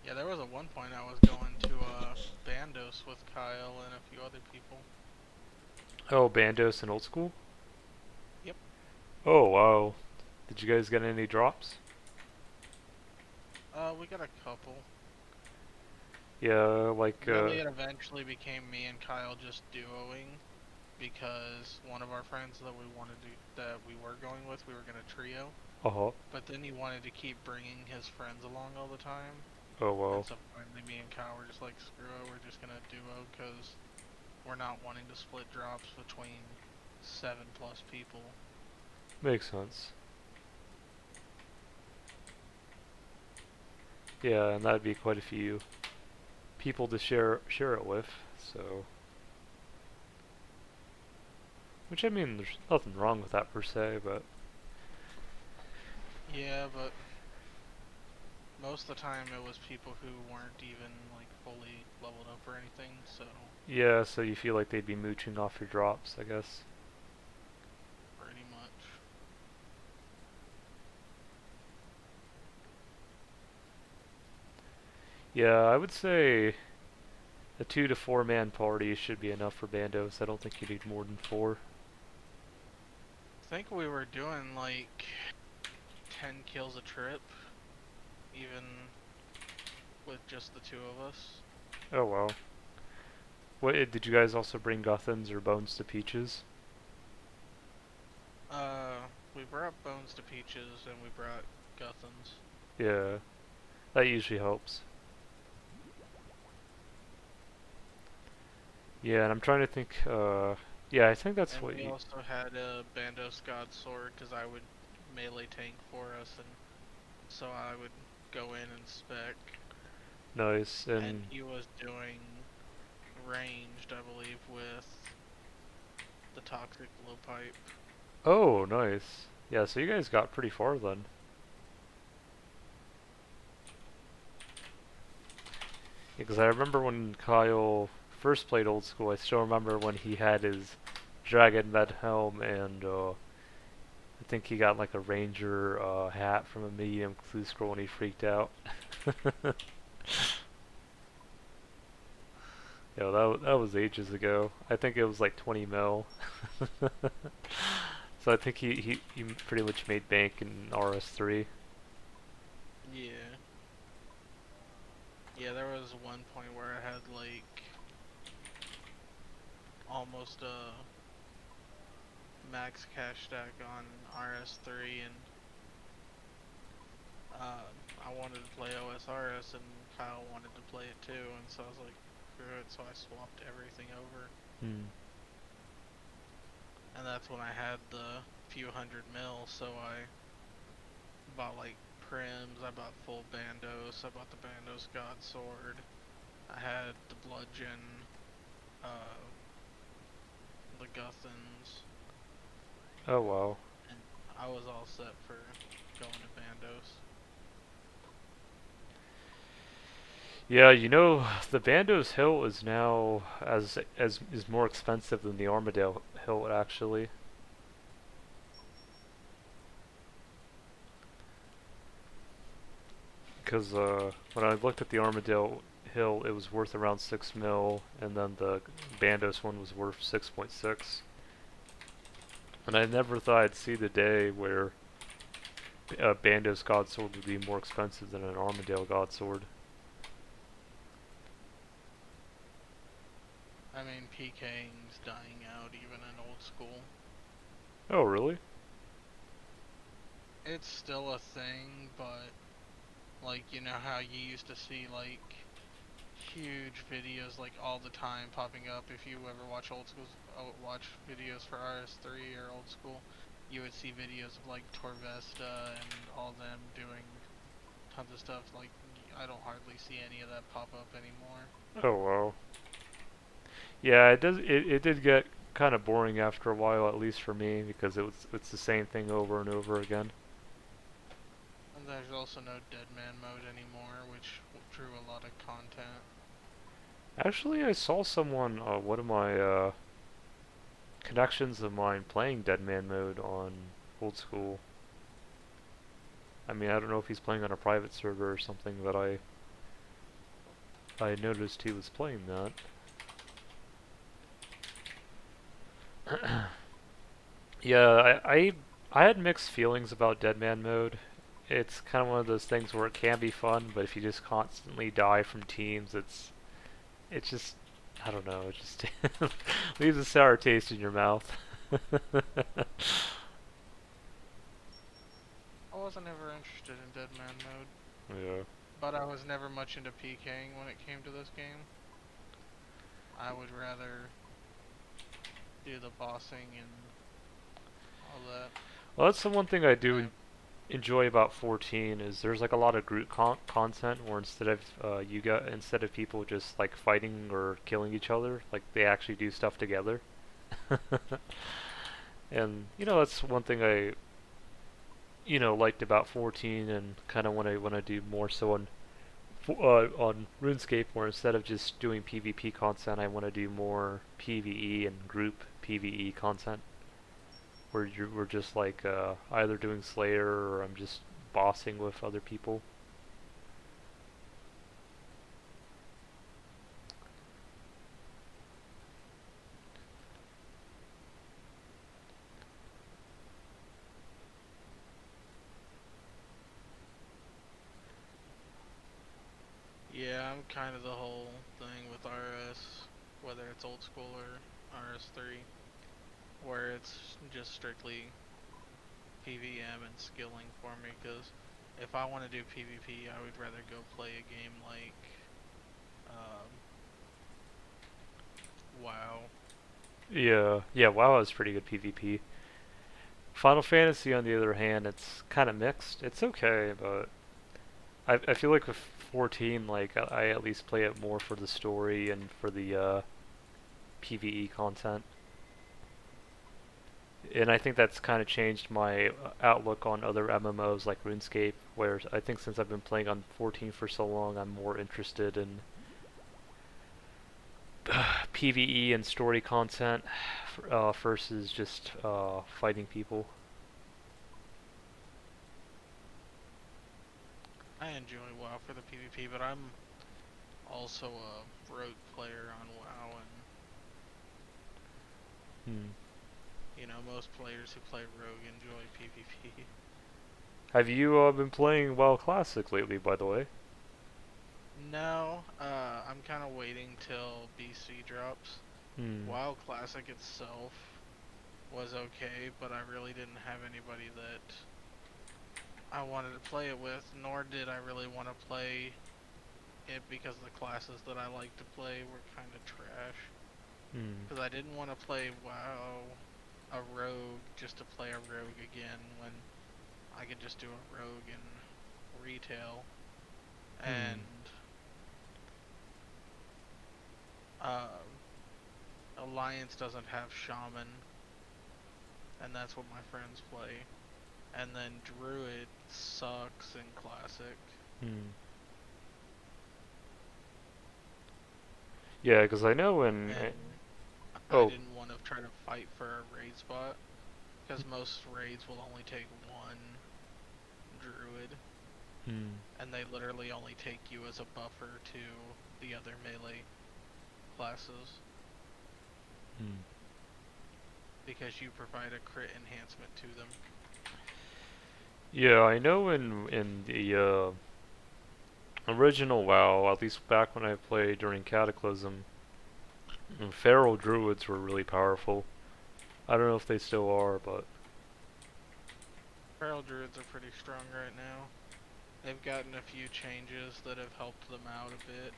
Yeah, there was at one point I was going to Bandos with Kyle and a few other people. Oh, Bandos and Oldschool? Yep. Oh, wow. Did you guys get any drops? We got a couple. Yeah, like, Really, it eventually became me and Kyle just duoing because one of our friends that we were going with, we were gonna trio. uh-huh. But then he wanted to keep bringing his friends along all the time. Oh, And wow. so finally me and Kyle were just like, screw it, we're just gonna duo because we're not wanting to split drops between 7+ people. Makes sense. Yeah, and that'd be quite a few people to share it with, so. Which, I mean, there's nothing wrong with that per se, but. Yeah, but most of the time it was people who weren't even like fully leveled up or anything, so Yeah, so you feel like they'd be mooching off your drops, I guess. pretty much. Yeah, I would say a 2 to 4 man party should be enough for Bandos. I don't think you need more than 4. I think we were doing like 10 kills a trip, even with just the two of us. Oh well. What did you guys also bring Guthans or Bones to Peaches? We brought Bones to Peaches and we brought Guthans. Yeah, that usually helps. Yeah, and I'm trying to think. Yeah, I think that's And what we you. also had a Bandos God Sword because I would melee tank for us, and so I would go in and spec. Nice, And and he was doing ranged, I believe, with the Toxic Blowpipe. oh, nice. Yeah, so you guys got pretty far then. Because I remember when Kyle first played Old School, I still remember when he had his Dragon Med helm and I think he got like a Ranger hat from a medium clue scroll and he freaked out. Yeah, that was ages ago. I think it was like 20 mil. So I think he pretty much made bank in RS3. Yeah. Yeah, there was one point where I had like almost a max cash stack on RS3, and I wanted to play OSRS, and Kyle wanted to play it too, and so I was like, screw it, so I swapped everything over. Hmm. And that's when I had the few hundred mil, so I bought like prims, I bought full Bandos, I bought the Bandos God Sword, I had the Bludgeon, uh, the Guthans, Oh wow. and I was all set for going to Bandos. Yeah, you know, the Bandos Hill is now as is more expensive than the Armadale Hill actually. Because when I looked at the Armadale Hill, it was worth around 6 mil, and then the Bandos one was worth 6.6. And I never thought I'd see the day where a Bandos Godsword would be more expensive than an Armadale Godsword. I mean, PKing's dying out even in old school. Oh, really? It's still a thing, but like, you know how you used to see like huge videos like all the time popping up. If you ever watch watch videos for RS3 or old school, you would see videos of like Torvesta and all them doing tons of stuff. Like, I don't hardly see any of that pop up anymore. Oh, wow. Yeah, it did get kind of boring after a while, at least for me, because it's the same thing over and over again. And there's also no dead man mode anymore, which drew a lot of content. Actually, I saw someone, one of my connections of mine playing Deadman mode on Old School. I mean, I don't know if he's playing on a private server or something, but I noticed he was playing that. Yeah, I had mixed feelings about Deadman mode. It's kind of one of those things where it can be fun, but if you just constantly die from teams, it's just, I don't know, it just leaves a sour taste in your mouth. I wasn't ever interested in dead man mode, Yeah. but I was never much into PKing when it came to this game. I would rather do the bossing and all that. Well, that's the one thing I do Um, enjoy about 14 is there's like a lot of group content where instead of people just like fighting or killing each other, like they actually do stuff together. And you know that's one thing I liked about 14 and kind of when I do more so on RuneScape where instead of just doing PvP content, I want to do more PvE and group PvE content where we're just like either doing Slayer or I'm just bossing with other people. yeah, I'm kind of the whole thing with RS, whether it's old school or RS3, where it's just strictly PVM and skilling for me, because if I want to do PvP, I would rather go play a game like um, WoW. Yeah, yeah, WoW is pretty good PvP. Final Fantasy, on the other hand, it's kind of mixed. It's okay, but I feel like with 14, like I at least play it more for the story and for the PvE content. And I think that's kind of changed my outlook on other MMOs like RuneScape, where I think since I've been playing on 14 for so long, I'm more interested in PvE and story content versus just fighting people. I enjoy WoW for the PvP, but I'm also a rogue player on WoW, and Hmm. most players who play rogue enjoy PvP. Have you been playing WoW Classic lately, by the way? No, I'm kind of waiting till BC drops. Hmm. WoW Classic itself was okay, but I really didn't have anybody that I wanted to play it with, nor did I really want to play it because the classes that I like to play were kind of trash. Hmm. Because I didn't want to play WoW a rogue just to play a rogue again when I could just do a rogue in retail. Hmm. And uh, Alliance doesn't have Shaman, and that's what my friends play. And then Druid sucks in Classic. Hmm. Yeah, because I know when. And I Oh. didn't want to try to fight for a raid spot, because most raids will only take one Druid, Hmm. and they literally only take you as a buffer to the other melee classes, Hmm. because you provide a crit enhancement to them. Yeah, I know in the original WoW, at least back when I played during Cataclysm, feral druids were really powerful. I don't know if they still are, but Feral Druids are pretty strong right now. They've gotten a few changes that have helped them out a bit,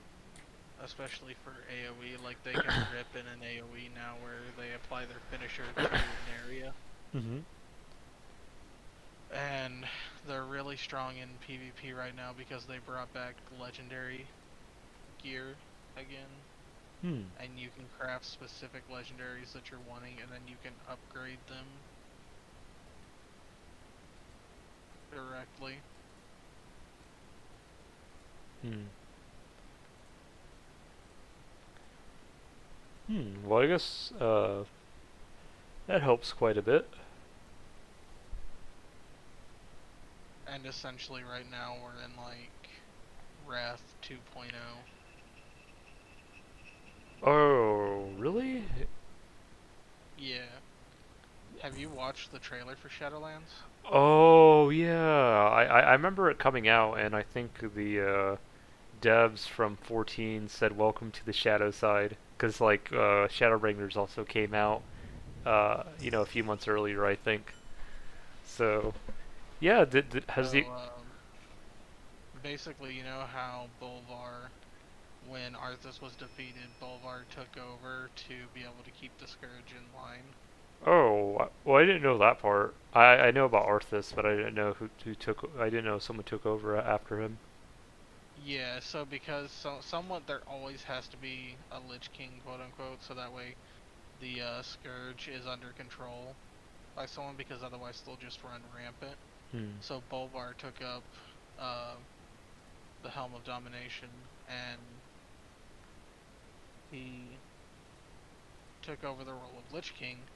especially for AoE. Like, they can rip in an AoE now where they apply their finisher to an area. mm-hmm. And they're really strong in PvP right now because they brought back legendary gear again. Hmm. And you can craft specific legendaries that you're wanting, and then you can upgrade them directly. Hmm. Well, I guess that helps quite a bit. And essentially right now we're in like Wrath 2.0. Oh, really? Yeah. Have you watched the trailer for Shadowlands? Oh, yeah. I remember it coming out, and I think the devs from 14 said welcome to the shadow side, because like Shadowbringers also came out a few months earlier, I think. So yeah, has the So, basically, you know how Bolvar, when Arthas was defeated, Bolvar took over to be able to keep the Scourge in line? oh, well, I didn't know that part. I know about Arthas, but I didn't know who took. I didn't know someone took over after him. Yeah, so because somewhat there always has to be a Lich King, quote unquote, so that way the Scourge is under control by someone, because otherwise they'll just run rampant. Hmm. So Bolvar took up uh, the Helm of Domination, and he took over the role of Lich King.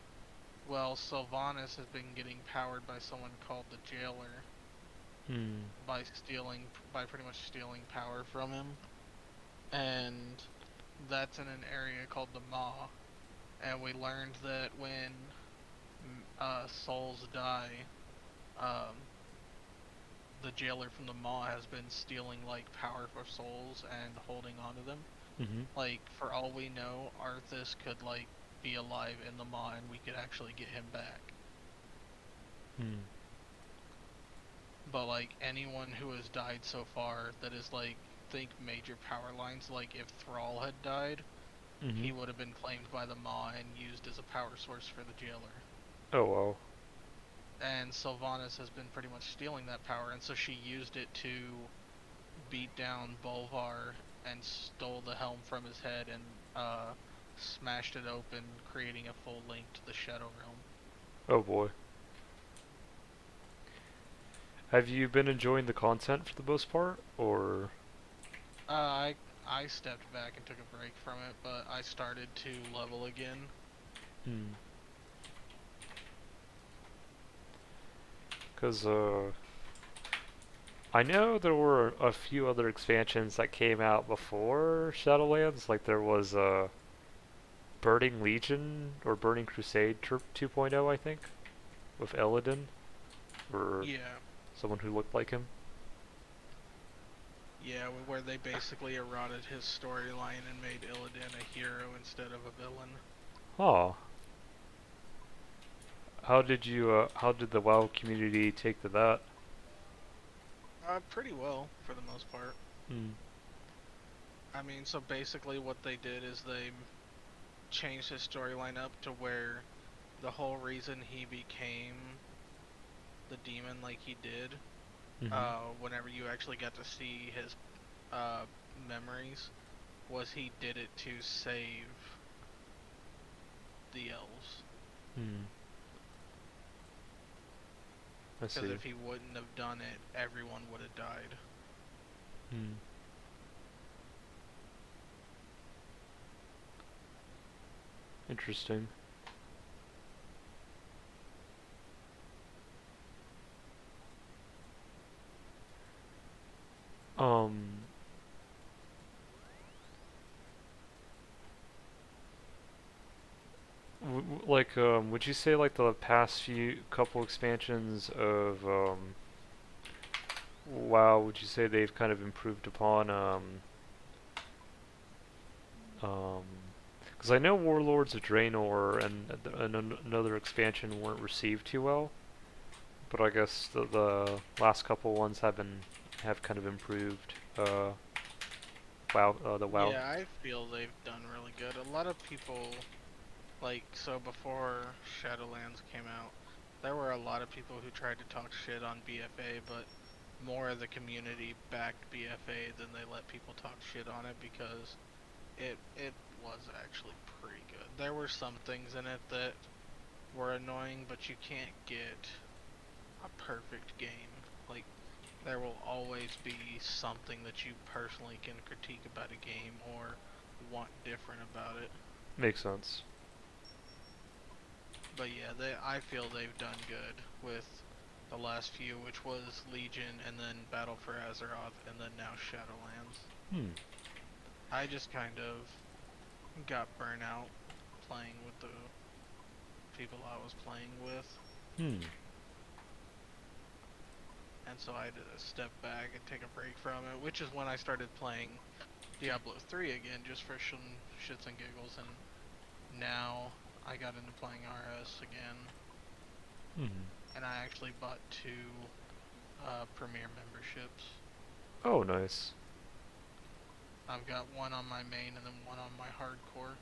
Well, Sylvanas has been getting powered by someone called the Jailer, Hmm. by pretty much stealing power from him, and that's in an area called the Maw. And we learned that when souls die, um, the Jailer from the Maw has been stealing like power for souls and holding onto them. Mm-hmm. Like, for all we know, Arthas could like be alive in the Maw and we could actually get him back. Hmm. But like anyone who has died so far that is like, think major power lines, like if Thrall had died, Mm-hmm. he would have been claimed by the Maw and used as a power source for the Jailer. Oh wow. And Sylvanas has been pretty much stealing that power, and so she used it to beat down Bolvar and stole the helm from his head and smashed it open, creating a full link to the Shadow Realm. Oh boy. Have you been enjoying the content for the most part, or? I stepped back and took a break from it, but I started to level again. Hmm. Because I know there were a few other expansions that came out before Shadowlands. Like there was Burning Legion or Burning Crusade 2.0, I think, with Elodin or Yeah, someone who looked like him. yeah, where they basically eroded his storyline and made Illidan a hero instead of a villain. Oh, how did the WoW community take to that? Pretty well for the most part. Hmm. I mean, so basically what they did is they changed his storyline up to where the whole reason he became the demon like he did, Mm-hmm. whenever you actually got to see his uh, memories, was he did it to save the elves. Hmm. I Because see. if he wouldn't have done it, everyone would have died. Hmm. Interesting. Um, would you say like the past few couple expansions of WoW, would you say they've kind of improved upon um, because I know Warlords of Draenor and another expansion weren't received too well, but I guess the last couple ones have kind of improved. The WoW. Yeah, I feel they've done really good. A lot of people, like, so before Shadowlands came out, there were a lot of people who tried to talk shit on BFA, but more of the community backed BFA than they let people talk shit on it because it was actually pretty good. There were some things in it that were annoying, but you can't get a perfect game. Like, there will always be something that you personally can critique about a game or want different about it. Makes sense. But yeah, I feel they've done good with the last few, which was Legion and then Battle for Azeroth and then now Shadowlands. Hmm. I just kind of got burnt out playing with the people I was playing with, Hmm. and so I had to step back and take a break from it, which is when I started playing Diablo 3 again, just for shits and giggles, and now I got into playing RS again, Hmm. and I actually bought two Premier memberships. Oh, nice. I've got one on my main and then one on my hardcore,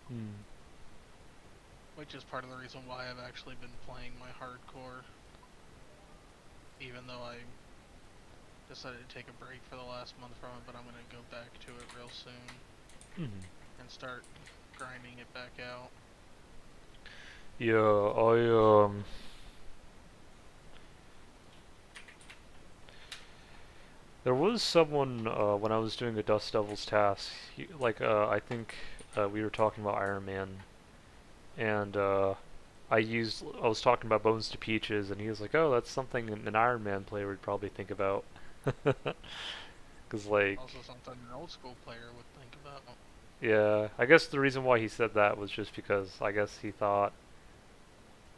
Hmm. which is part of the reason why I've actually been playing my hardcore, even though I decided to take a break for the last month from it, but I'm going to go back to it real soon Hmm. and start grinding it back out. Yeah, there was someone when I was doing a Dust Devils task. I think we were talking about Iron Man, and I was talking about Bones to Peaches, and he was like, "Oh, that's something an Iron Man player would probably think about." Cause like, Also, something an old school player would think about. yeah, I guess the reason why he said that was just because I guess he thought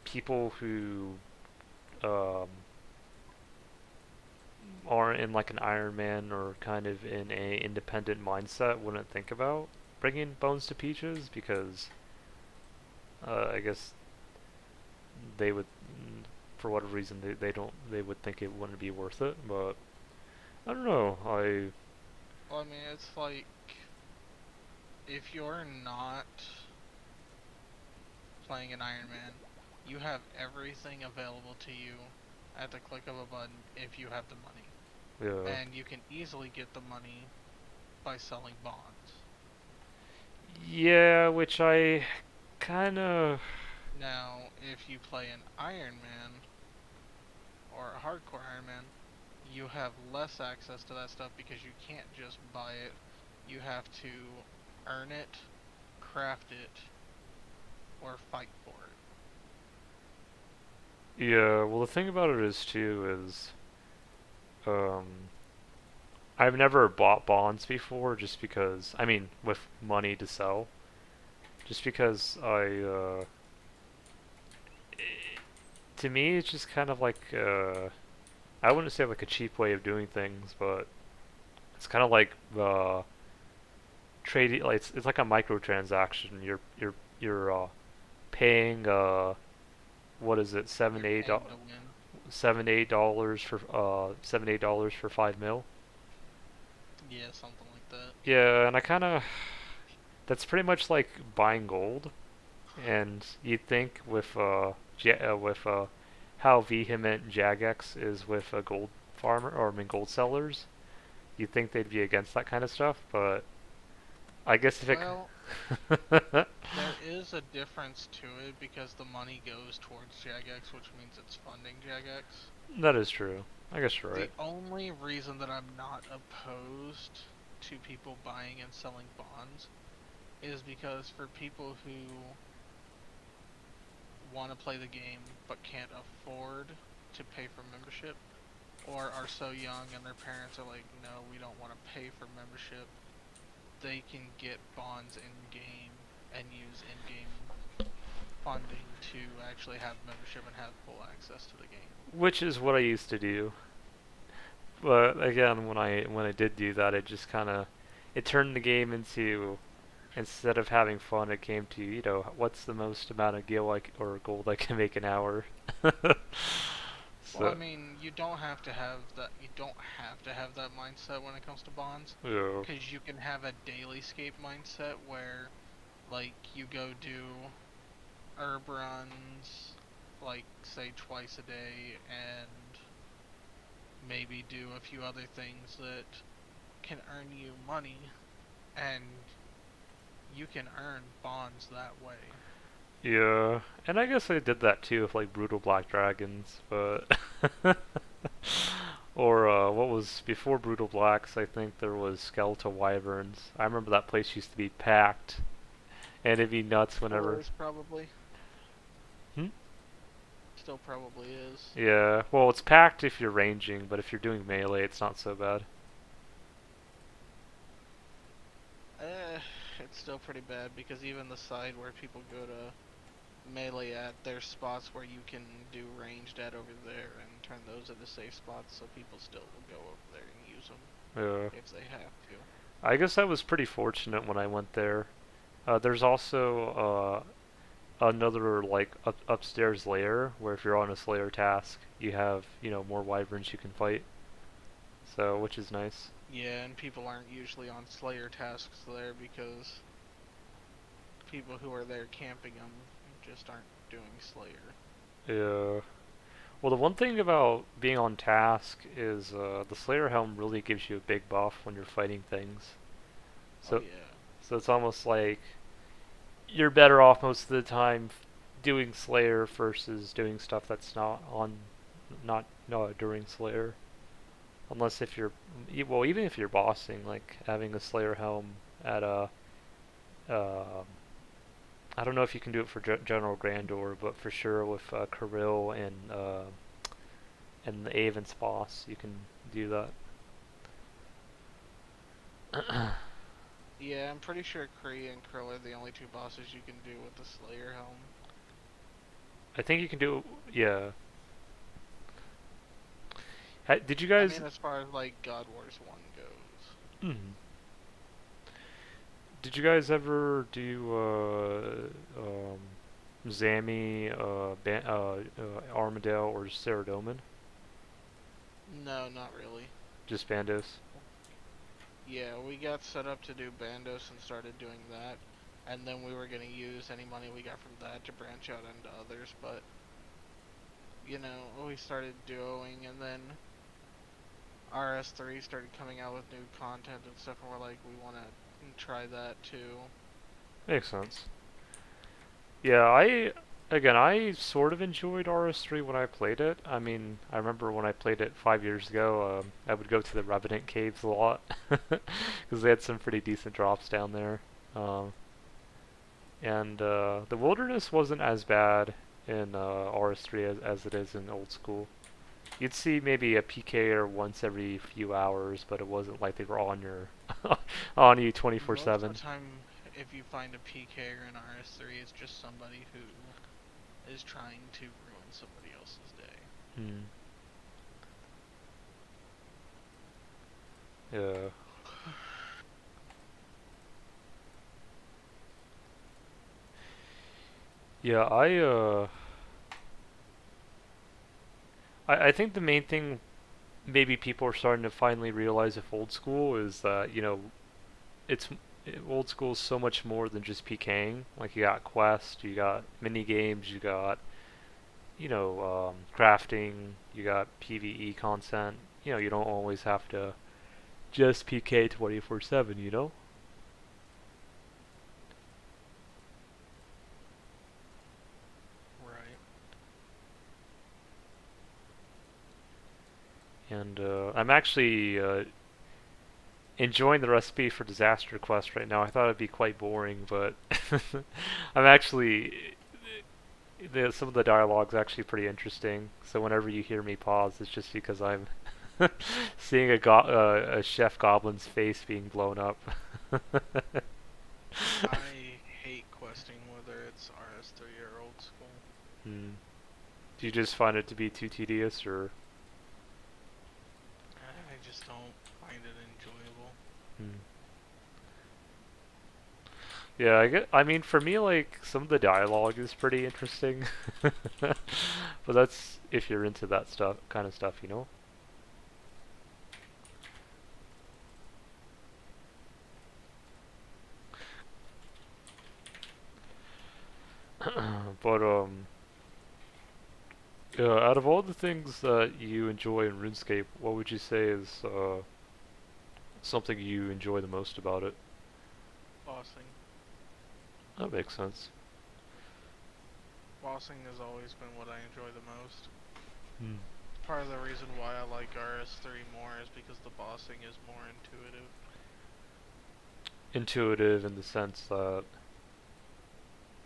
people who um, aren't in like an Iron Man or kind of in a independent mindset wouldn't think about bringing Bones to Peaches because I guess they would, for whatever reason, they would think it wouldn't be worth it. But I don't know. Well, I mean, it's like if you're not playing an Iron Man, you have everything available to you at the click of a button if you have the money. Yeah, And you can easily get the money by selling bonds. yeah, which I kind of Now, if you play an Iron Man or a hardcore Iron Man, you have less access to that stuff because you can't just buy it. You have to earn it, craft it, or fight for it. yeah. Well, the thing about it is too is um I've never bought bonds before just because I mean with money to sell just because to me it's just kind of like I wouldn't say like a cheap way of doing things, but it's kind of like trading like it's like a microtransaction. You're you're paying what is it, You're paying to win. $7 for $7 for 5 mil. Yeah, something like that. Yeah, and I kind of that's pretty much like buying gold. And you'd think with how vehement Jagex is with gold farmer or I mean gold sellers, you'd think they'd be against that kind of stuff. But I guess if Well, it there is a difference to it because the money goes towards Jagex, which means it's funding Jagex. that is true. I guess you're The right. only reason that I'm not opposed to people buying and selling bonds is because for people who want to play the game but can't afford to pay for membership, or are so young and their parents are like, no, we don't want to pay for membership, they can get bonds in game and use in game funding to actually have membership and have full access to the game. Which is what I used to do. But again, when I did do that, it just kind of it turned the game into instead of having fun, it came to what's the most amount of or gold I can make an hour. Well, I So mean, you don't have to have that. You don't have to have that mindset when it comes to bonds, yeah, because you can have a daily scape mindset where, like, you go do herb runs, like say twice a day, and maybe do a few other things that can earn you money, and you can earn bonds that way. yeah, and I guess I did that too with like brutal black dragons, but or what was before brutal blacks? I think there was skeletal wyverns. I remember that place used to be packed, and it'd be nuts Still whenever. is probably. Hmm? Still probably is. Yeah, well, it's packed if you're ranging, but if you're doing melee, it's not so bad. Eh, it's still pretty bad because even the side where people go to melee at, there's spots where you can do ranged at over there and turn those into safe spots, so people still will go over there and use them Yeah. if they have to. I guess I was pretty fortunate when I went there. There's also another like upstairs layer where if you're on a Slayer task, you have more wyverns you can fight. So which is nice. Yeah, and people aren't usually on Slayer tasks there because people who are there camping them just aren't doing Slayer. Yeah. Well, the one thing about being on task is the Slayer helm really gives you a big buff when you're fighting things. Oh So yeah. so it's almost like you're better off most of the time doing Slayer versus doing stuff that's not no during Slayer. Unless if you're well, even if you're bossing, like having a Slayer helm at a uh, I don't know if you can do it for General Grandor, but for sure with Kirill and the Avon's boss, you can do that. Yeah, I'm pretty sure Kree and Krill are the only two bosses you can do with the Slayer helm. I think you can do yeah. Did you I guys? mean, as far as like God Wars 1 goes. Mm, did you guys ever do Zami, Armadale, or Ceradomin? No, not really. Just Bandos. Yeah, we got set up to do Bandos and started doing that. And then we were going to use any money we got from that to branch out into others, but, you know, we started duoing, and then RS3 started coming out with new content and stuff, and we're like, we want to try that too. Makes sense. Yeah, I sort of enjoyed RS3 when I played it. I mean, I remember when I played it 5 years ago, I would go to the Revenant caves a lot because they had some pretty decent drops down there. Um, and the wilderness wasn't as bad in RS3 as it is in old school. You'd see maybe a PKer once every few hours, but it wasn't like they were on your on you Most of 24/7. the time, if you find a PK or an RS3, it's just somebody who is trying to ruin somebody else's day. Hmm. Yeah. Yeah, I think the main thing maybe people are starting to finally realize with old school is that, it's old school is so much more than just PKing. Like you got quest, you got mini games, you got crafting, you got PVE content. You don't always have to just PK 24/7. Right. And I'm actually enjoying the recipe for disaster quest right now. I thought it'd be quite boring, but I'm actually some of the dialogue's actually pretty interesting. So whenever you hear me pause, it's just because I'm seeing a chef goblin's face being blown up. I hate questing whether it's RS3 or old school. Hmm. Do you just find it to be too tedious, or? I just don't find it enjoyable. Hmm. Yeah, I mean, for me, like some of the dialogue is pretty interesting, but that's if you're into that kind of stuff. But yeah, out of all the things that you enjoy in RuneScape, what would you say is something you enjoy the most about it? Bossing. That makes sense. Bossing has always been what I enjoy the most. Hmm. Part of the reason why I like RS3 more is because the bossing is more intuitive. Intuitive in the sense that,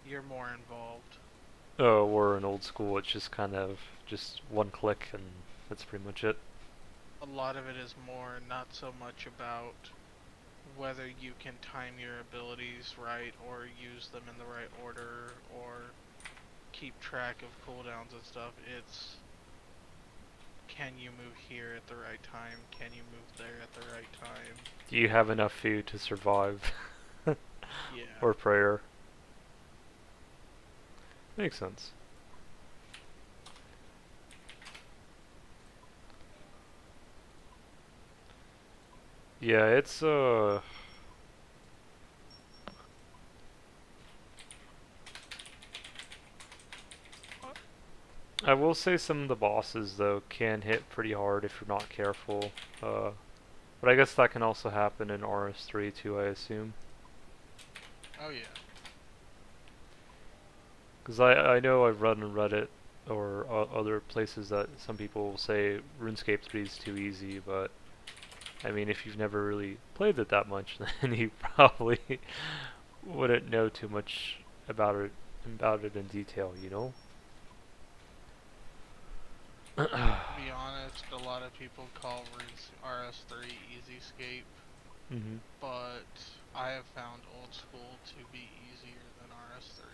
You're more involved. oh, we're in old school. It's just kind of just one click, and that's pretty much it. A lot of it is more not so much about whether you can time your abilities right or use them in the right order or keep track of cooldowns and stuff. It's, can you move here at the right time? Can you move there at the right time? Do you have enough food to survive? Yeah. Or prayer? Makes sense. Yeah, it's I will say some of the bosses though can hit pretty hard if you're not careful. Uh, but I guess that can also happen in RS3 too, I assume. Oh yeah. Because I know I've read on Reddit or other places that some people will say RuneScape 3 is too easy, but I mean if you've never really played it that much, then you probably wouldn't know too much about it in detail. To be honest, a lot of people call RS3 Easyscape, Hmm. but I have found Old School to be easier than RS3.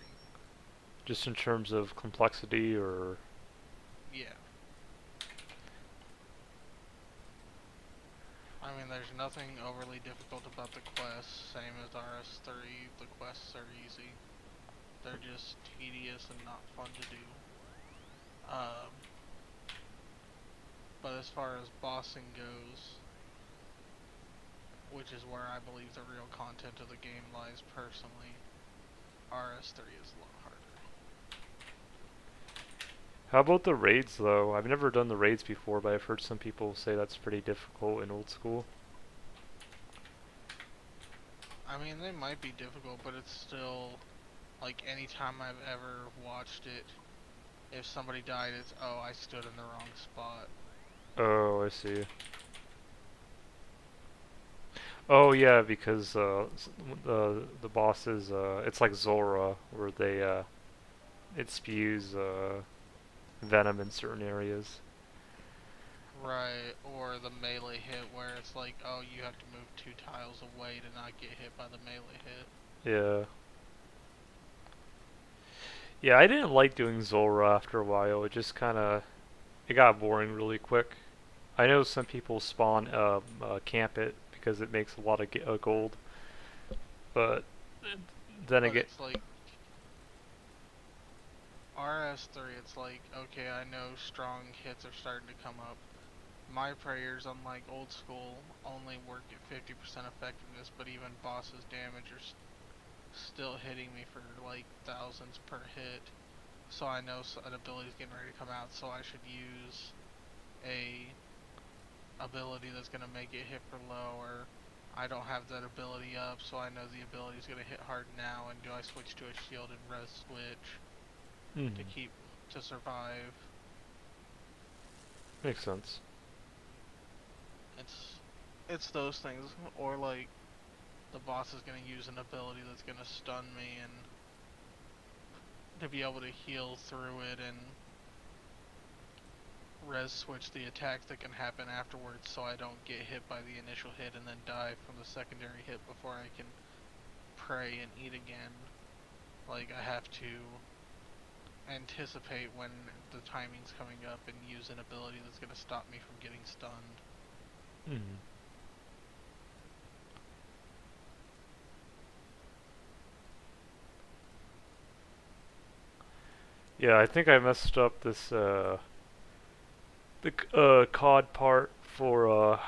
Just in terms of complexity, or Yeah. I mean, there's nothing overly difficult about the quests, same as RS3. The quests are easy. They're just tedious and not fun to do. Um, but as far as bossing goes, which is where I believe the real content of the game lies personally, RS3 is a lot harder. how about the raids though? I've never done the raids before, but I've heard some people say that's pretty difficult in old school. I mean, they might be difficult, but it's still, like, anytime I've ever watched it, if somebody died, it's, oh, I stood in the wrong spot. Oh, I see. Oh yeah, because the bosses, it's like Zora, where it spews venom in certain areas. Right, or the melee hit where it's like, oh, you have to move 2 tiles away to not get hit by the melee hit. Yeah. Yeah, I didn't like doing Zora after a while. It got boring really quick. I know some people spawn camp it because it makes a lot of gold, but then But again, it's like, RS3, it's like, okay, I know strong hits are starting to come up. My prayers, unlike old school, only work at 50% effectiveness, but even bosses' damage are still hitting me for like thousands per hit. So I know an ability is getting ready to come out, so I should use a ability that's going to make it hit for low, or I don't have that ability up, so I know the ability is going to hit hard now, and do I switch to a shield and res switch to Hmm. keep, to survive? Makes sense. It's, it's those things, or like, the boss is going to use an ability that's going to stun me, and to be able to heal through it and res switch the attacks that can happen afterwards so I don't get hit by the initial hit and then die from the secondary hit before I can pray and eat again. Like, I have to anticipate when the timing's coming up and use an ability that's going to stop me from getting stunned. Hmm. Yeah, I think I messed up this the COD part for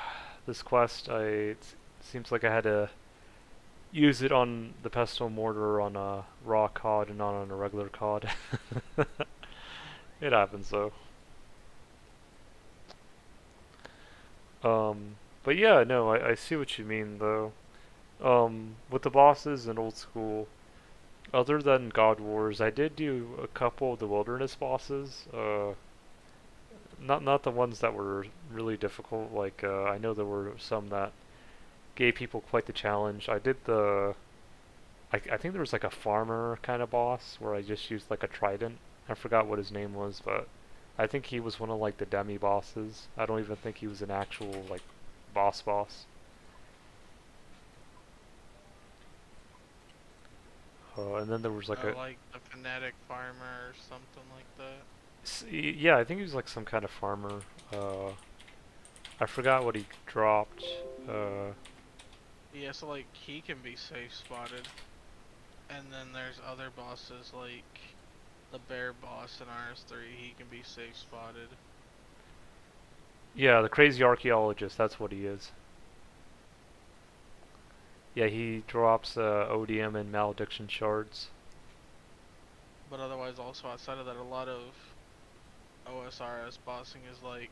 this quest. It seems like I had to use it on the pestle mortar on a raw COD and not on a regular COD. It happens though. But yeah, no, I see what you mean though. With the bosses in old school, other than God Wars, I did do a couple of the wilderness bosses. Not the ones that were really difficult. Like I know there were some that gave people quite the challenge. I did I think there was like a farmer kind of boss where I just used like a trident. I forgot what his name was, but I think he was one of like the demi bosses. I don't even think he was an actual like boss. And then there was like Like the Fanatic Farmer or something like that. yeah, I think he was like some kind of farmer. Uh, I forgot what he dropped. Uh, Yeah, so like he can be safe spotted. And then there's other bosses like the bear boss in RS3, he can be safe spotted. yeah, the crazy archaeologist. That's what he is. Yeah, he drops ODM and malediction shards. But otherwise, also outside of that, a lot of OSRS bossing is like,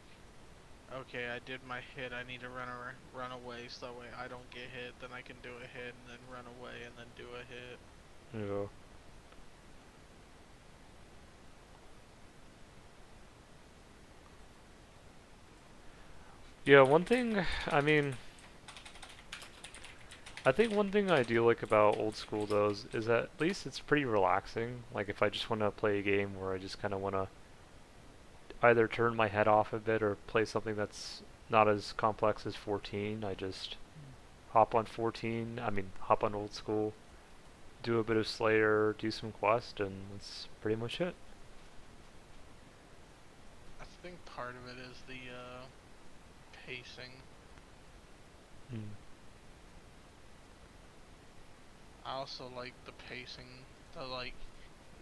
okay, I did my hit, I need to run away so that way I don't get hit, then I can do a hit, and then run away, and then do a hit. Yeah. Yeah, one thing, I mean, I think one thing I do like about old school though is that at least it's pretty relaxing. Like if I just want to play a game where I just kind of want to either turn my head off a bit or play something that's not as complex as 14, I just hop on 14, I mean hop on old school, do a bit of Slayer, do some quest, and that's pretty much it. I think part of it is the pacing. Mm. I also like the pacing. The like,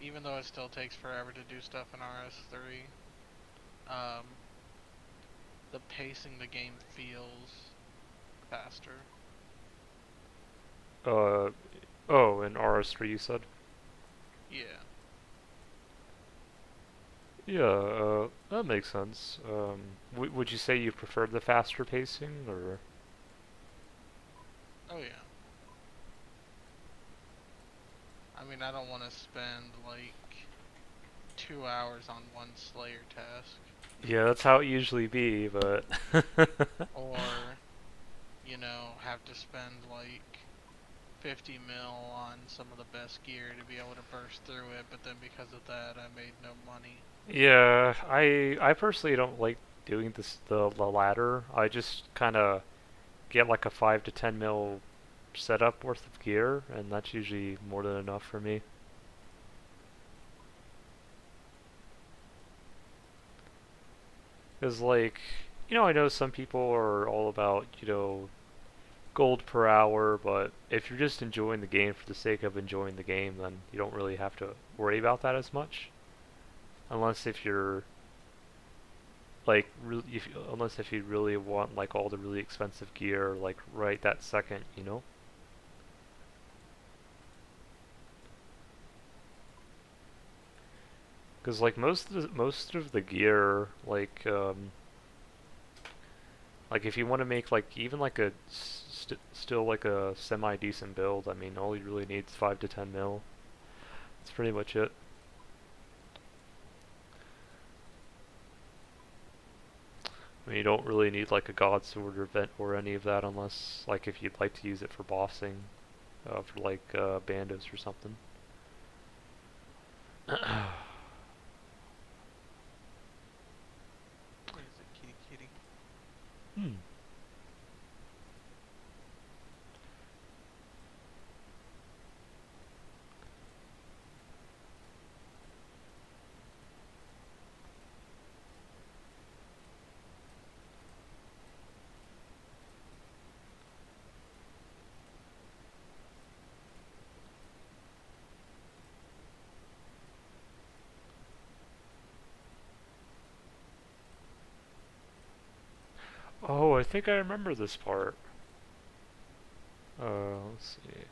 even though it still takes forever to do stuff in RS3, um, the pacing the game feels faster. Uh, oh, in RS3 you said? Yeah. Yeah, that makes sense. Would you say you prefer the faster pacing, or? Oh yeah. I mean, I don't want to spend like 2 hours on one Slayer task, Yeah, that's how it usually be, but or have to spend like 50 mil on some of the best gear to be able to burst through it, but then because of that, I made no money. yeah, I personally don't like doing the latter. I just kind of get like a 5 to 10 mil setup worth of gear, and that's usually more than enough for me. Because like, I know some people are all about gold per hour, but if you're just enjoying the game for the sake of enjoying the game, then you don't really have to worry about that as much. unless if you're like unless if you really want like all the really expensive gear like right that second, you know? Because like most of the gear like if you want to make like even like a still like a semi decent build, I mean all you really need is 5 to 10 mil. That's pretty much it. I mean, you don't really need like a god sword or vent or any of that unless like if you'd like to use it for bossing, for like bandos or something. What is it, kitty kitty? Hmm. Oh, I think I remember this part. Let's see.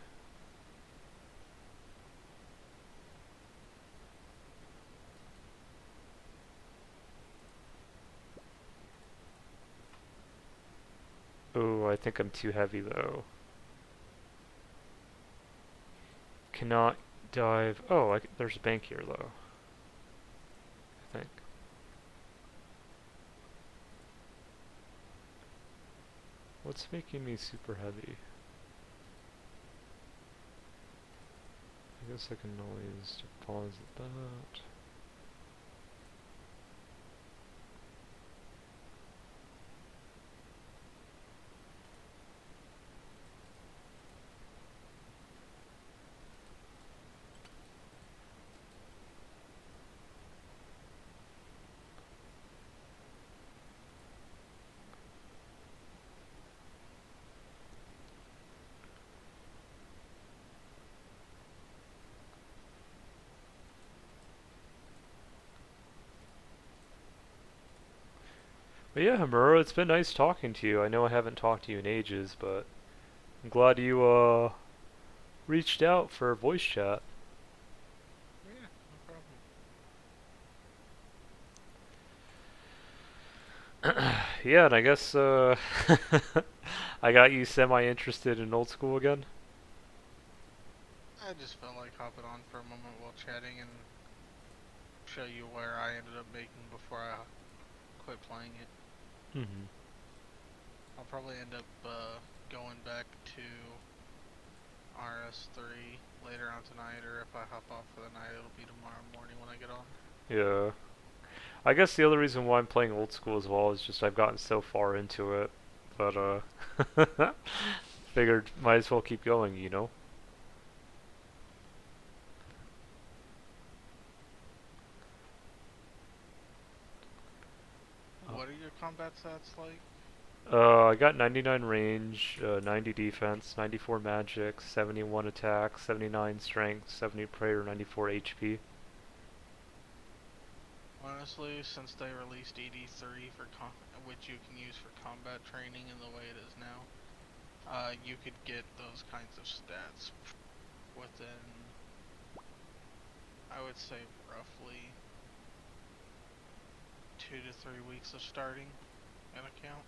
Oh, I think I'm too heavy though. Cannot dive. Oh, there's a bank here though, I think. What's making me super heavy? I guess I can always deposit that. But yeah, Hamura, it's been nice talking to you. I know I haven't talked to you in ages, but I'm glad you reached out for voice chat. Yeah, no problem. Yeah, and I guess I got you semi-interested in old school again. I just felt like hopping on for a moment while chatting and show you where I ended up making before I quit playing it. Mm-hmm. I'll probably end up going back to RS3 later on tonight, or if I hop off for the night, it'll be tomorrow morning when I get on. Yeah. I guess the other reason why I'm playing old school as well is just I've gotten so far into it, but figured might as well keep going, you know? What are your combat stats like? I got 99 range, 90 defense, 94 magic, 71 attack, 79 strength, 70 prayer, 94 HP. Honestly, since they released ED3 which you can use for combat training in the way it is now, you could get those kinds of stats within, I would say, roughly 2 to 3 weeks of starting an account.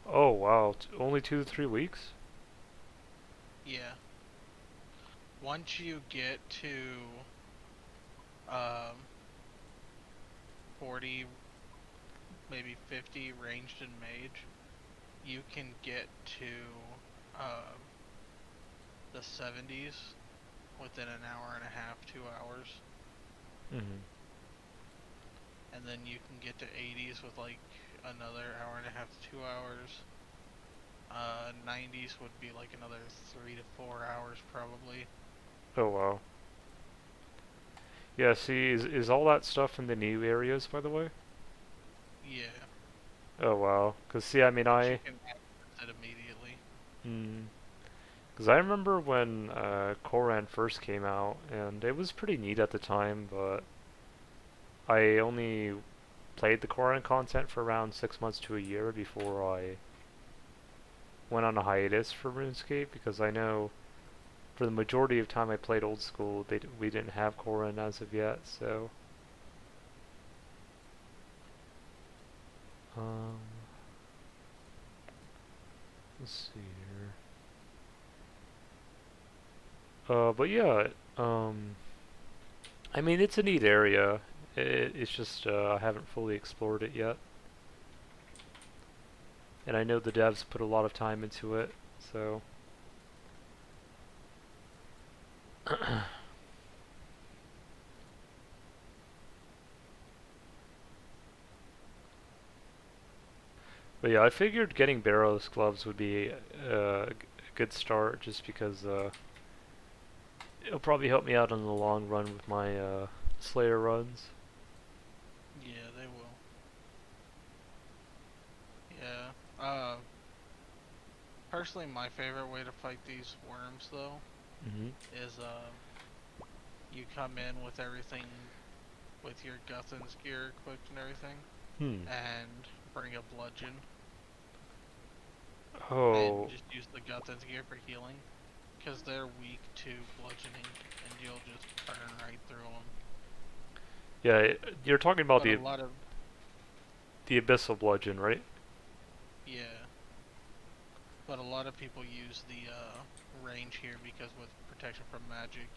Oh wow, only 2 to 3 weeks? Yeah. Once you get to um, 40, maybe 50 ranged and mage, you can get to um, the 70s within an hour and a half, 2 hours. Mm-hmm. And then you can get to 80s with like another hour and a half to 2 hours. 90s would be like another 3 to 4 hours probably. Oh wow. Yeah, see, is all that stuff in the new areas, by the way? Yeah, Oh wow. Cause see, I mean, but you can access it immediately. hmm. Cause I remember when Koran first came out, and it was pretty neat at the time, but I only played the Koran content for around 6 months to a year before I went on a hiatus for RuneScape, because I know for the majority of time I played Old School, we didn't have Koran as of yet, so um, let's see here. But yeah, I mean, it's a neat area. It's just I haven't fully explored it yet, and I know the devs put a lot of time into it, so. But yeah, I figured getting Barrows gloves would be a good start, just because it'll probably help me out in the long run with my Slayer runs. Yeah, they will. Yeah. Personally, my favorite way to fight these worms, though, Mm-hmm. is you come in with everything, with your Guthin's gear equipped and everything, Hmm. and bring a bludgeon, and Oh. just use the Guthin's gear for healing, because they're weak to bludgeoning, and you'll just burn right through them. Yeah, you're talking about But a lot of, the Abyssal Bludgeon, right? yeah, but a lot of people use the range here because with protection from magic,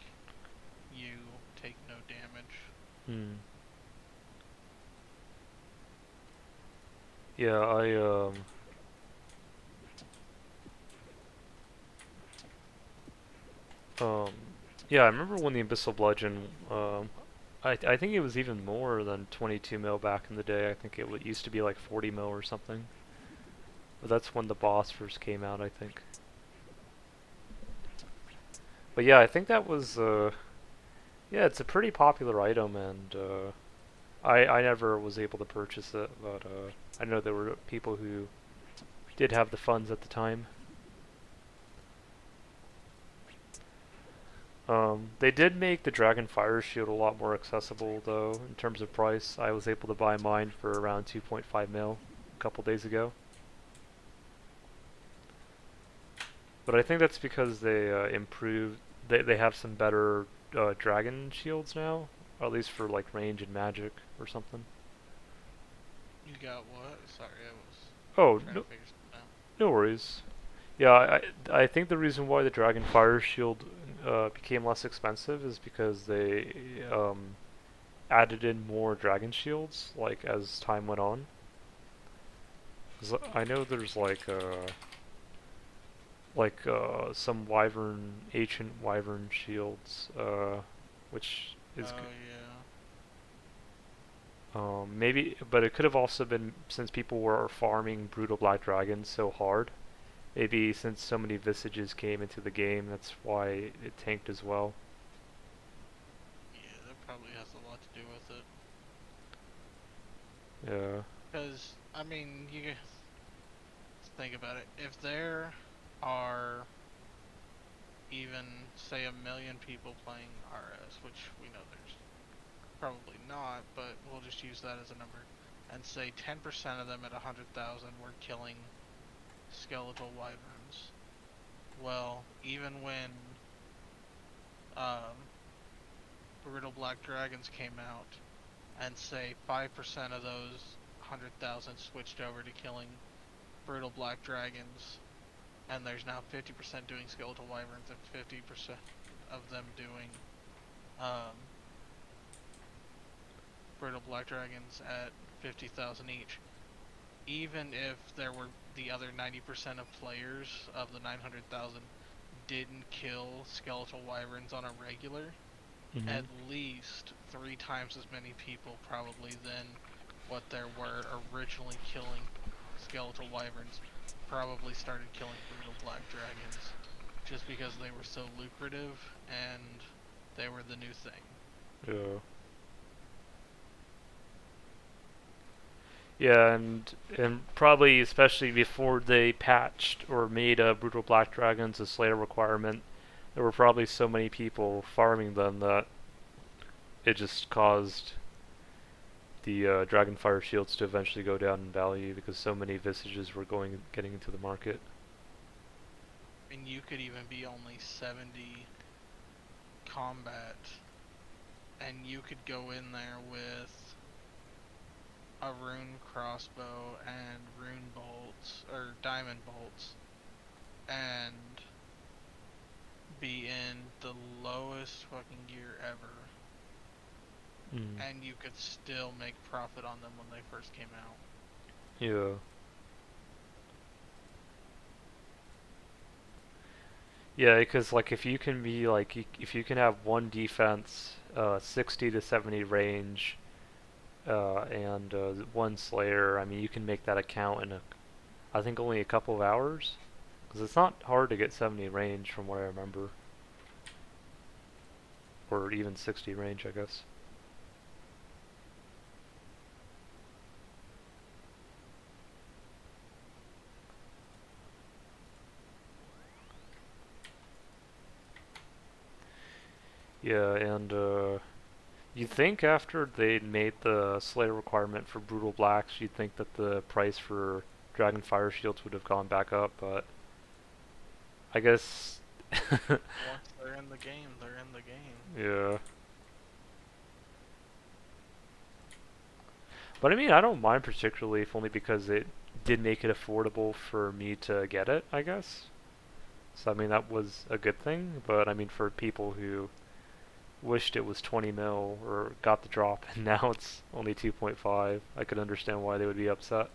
you take no damage. Hmm. Yeah, um yeah, I remember when the Abyssal Bludgeon I think it was even more than 22 mil back in the day. I think it used to be like 40 mil or something. But that's when the boss first came out, I think. But yeah, I think that was yeah, it's a pretty popular item, and I never was able to purchase it, but I know there were people who did have the funds at the time. They did make the Dragon Fire Shield a lot more accessible, though, in terms of price. I was able to buy mine for around 2.5 mil a couple days ago. But I think that's because they improved. They have some better dragon shields now, or at least for like range and magic or something. You got what? Sorry, I was Oh, trying to no, figure something out. no worries. Yeah, I think the reason why the Dragon Fire Shield became less expensive is because they added in more dragon shields like as time went on. 'Cause I know there's some wyvern ancient wyvern shields, which is Oh good. yeah. Maybe, but it could have also been since people were farming brutal black dragons so hard. Maybe since so many visages came into the game, that's why it tanked as well. Yeah, that probably has a lot to do with it. Yeah. Because, I mean, you guys think about it. If there are even, say, 1 million people playing RS, which we know there's probably not, but we'll just use that as a number, and say 10% of them at 100,000 were killing skeletal wyverns. Well, even when um, Brutal Black Dragons came out, and say 5% of those 100,000 switched over to killing Brutal Black Dragons, and there's now 50% doing Skeletal Wyverns and 50% of them doing um, Brutal Black Dragons at 50,000 each. Even if there were the other 90% of players of the 900,000 didn't kill Skeletal Wyverns on a regular, Mm-hmm. at least 3 times as many people probably than what there were originally killing skeletal wyverns probably started killing brutal black dragons just because they were so lucrative and they were the new thing. Yeah. Yeah, and probably especially before they patched or made brutal black dragons a Slayer requirement, there were probably so many people farming them that it just caused the Dragonfire shields to eventually go down in value because so many Visages were getting into the market. And you could even be only 70 combat, and you could go in there with a rune crossbow and rune bolts, or diamond bolts, and be in the lowest fucking gear ever. And you could still make profit on them when they first came out. Yeah. Yeah, because like if you can be like if you can have one defense, 60 to 70 range, and one Slayer, I mean you can make that account in I think only a couple of hours, because it's not hard to get 70 range from what I remember, or even 60 range, I guess. Yeah, and you'd think after they made the Slayer requirement for Brutal Blacks, you'd think that the price for Dragonfire shields would have gone back up, but I guess. Once they're in the game, they're in the game. Yeah. But I mean, I don't mind particularly, if only because it did make it affordable for me to get it, I guess. So I mean, that was a good thing, but I mean, for people who wished it was 20 mil or got the drop and now it's only 2.5, I could understand why they would be upset.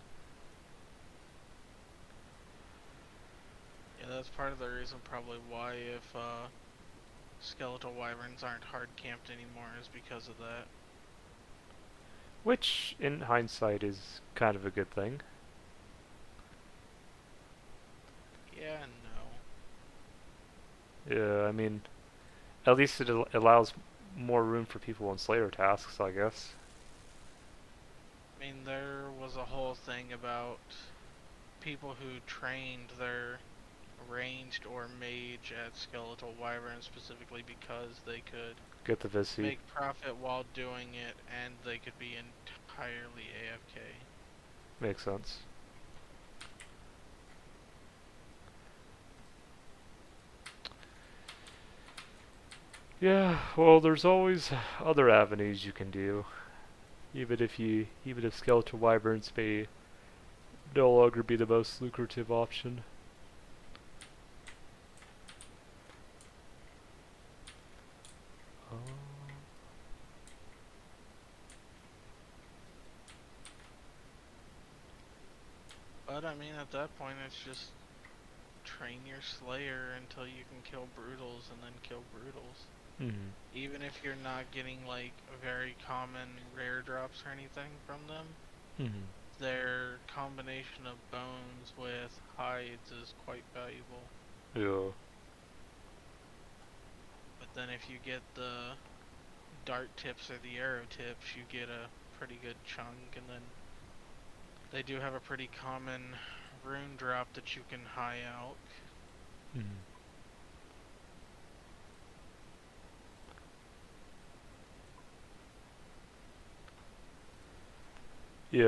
Yeah, that's part of the reason probably why if skeletal wyverns aren't hard camped anymore is because of that. Which, in hindsight, is kind of a good thing. Yeah and no. Yeah, I mean, at least it allows more room for people on Slayer tasks, I guess. I mean, there was a whole thing about people who trained their ranged or mage at skeletal wyvern specifically because they could Get the Visi. make profit while doing it, and they could be entirely AFK. Makes sense. Yeah, well, there's always other avenues you can do. Even if skeletal wyverns may no longer be the most lucrative option. But I mean, at that point, it's just train your Slayer until you can kill Brutals and then kill Brutals. Even if you're not getting like very common rare drops or anything from them, their combination of bones with hides is quite valuable. Yeah. But then if you get the dart tips or the arrow tips, you get a pretty good chunk, and then they do have a pretty common rune drop that you can high out. Yeah,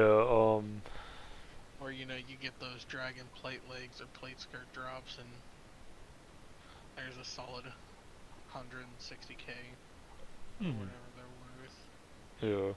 Or, you know, you get those dragon plate legs or plate skirt drops, and there's a solid 160k or whatever they're worth. Yeah.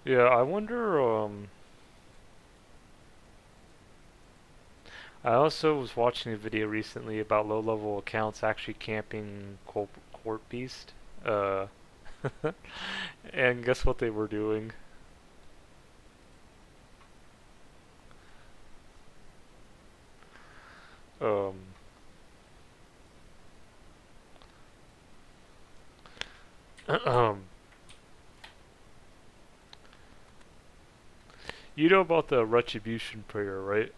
Yeah, I wonder, I also was watching a video recently about low-level accounts actually camping Court Beast. And guess what they were doing? Um, you know about the Retribution prayer, right?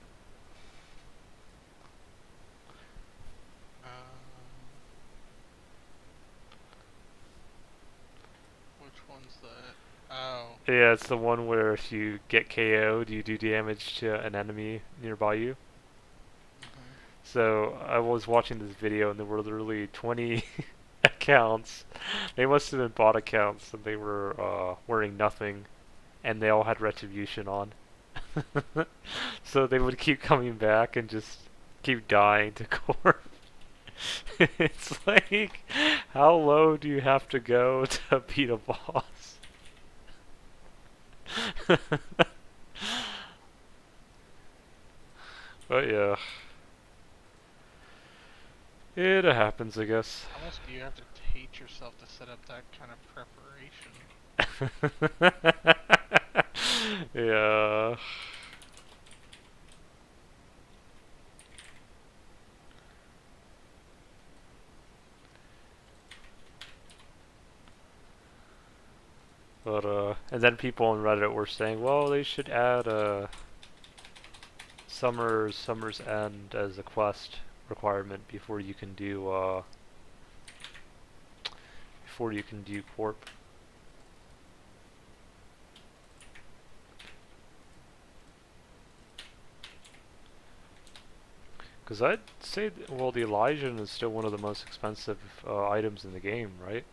Yeah, it's the one where if you get KO'd, you do damage to an enemy nearby you. Mhm. So I was watching this video and there were literally 20 accounts. They must have been bot accounts and they were wearing nothing and they all had retribution on. So they would keep coming back and just keep dying to core. It's like, how low do you have to go to beat a boss? But yeah, it happens, I guess. How much do you have to hate yourself to set up that kind of preparation? Yeah. But and then people on Reddit were saying, well, they should add summer's end as a quest requirement before you can do corp. Because I'd say, well, the Elysian is still one of the most expensive items in the game, right?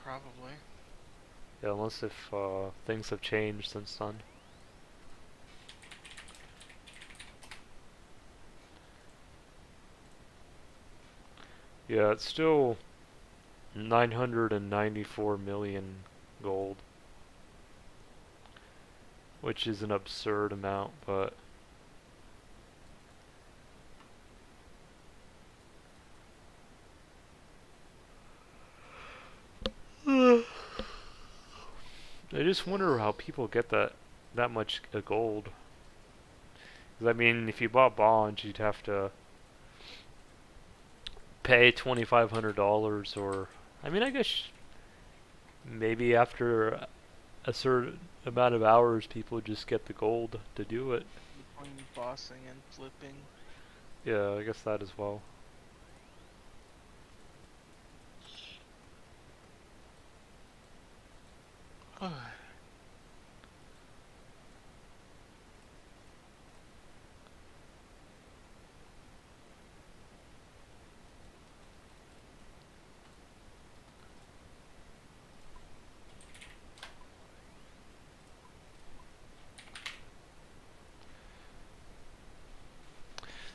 Probably. Yeah, unless if things have changed since then. Yeah, it's still 994 million gold, which is an absurd amount, but I just wonder how people get that much gold. 'Cause I mean, if you bought bonds, you'd have to pay $2,500, or I mean, I guess maybe after a certain amount of hours, people just get the gold to do it. Between bossing and flipping. Yeah, I guess that as well.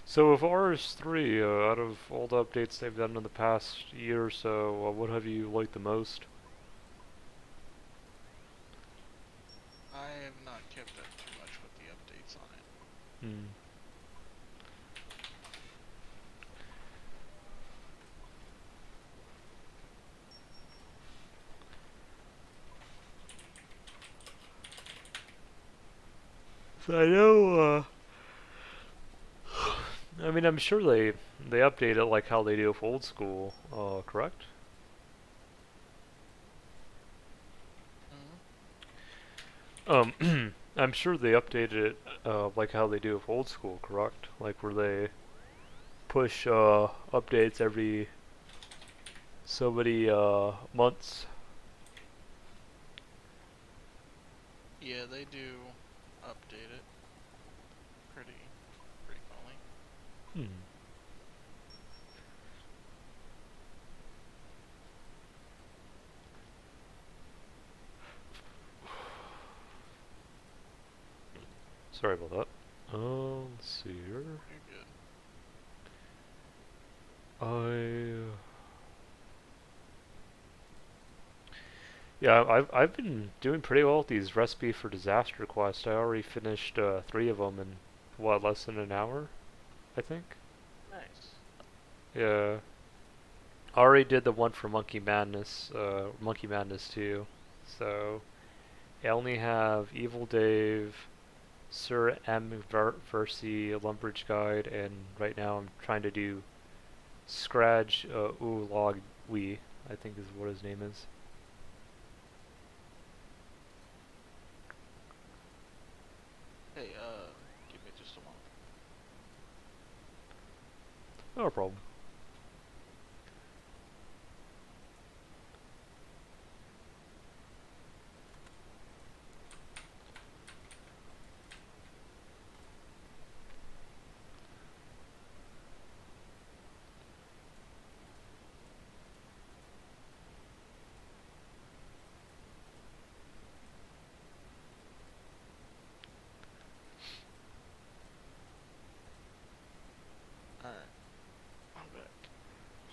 So with RS3, out of all the updates they've done in the past year or so, what have you liked the most? I have not kept up too much with the updates on it. Hmm. So I know, I mean, I'm sure they update it like how they do with old school, correct? Mhm. I'm sure they updated it like how they do with old school, correct? Like where they push updates every so many months. Yeah, they do update it pretty frequently. Hmm. Sorry about that. Let's see here. You're good. I Yeah, I've been doing pretty well with these recipe for disaster quests. I already finished 3 of them in what, less than an hour, I think. Nice. Yeah, I already did the one for Monkey Madness 2. So I only have Evil Dave, Sir M. Versi, Lumbridge Guide, and right now I'm trying to do Scratch Log Wee, I think is what his name is. Hey, give me just a moment. No problem.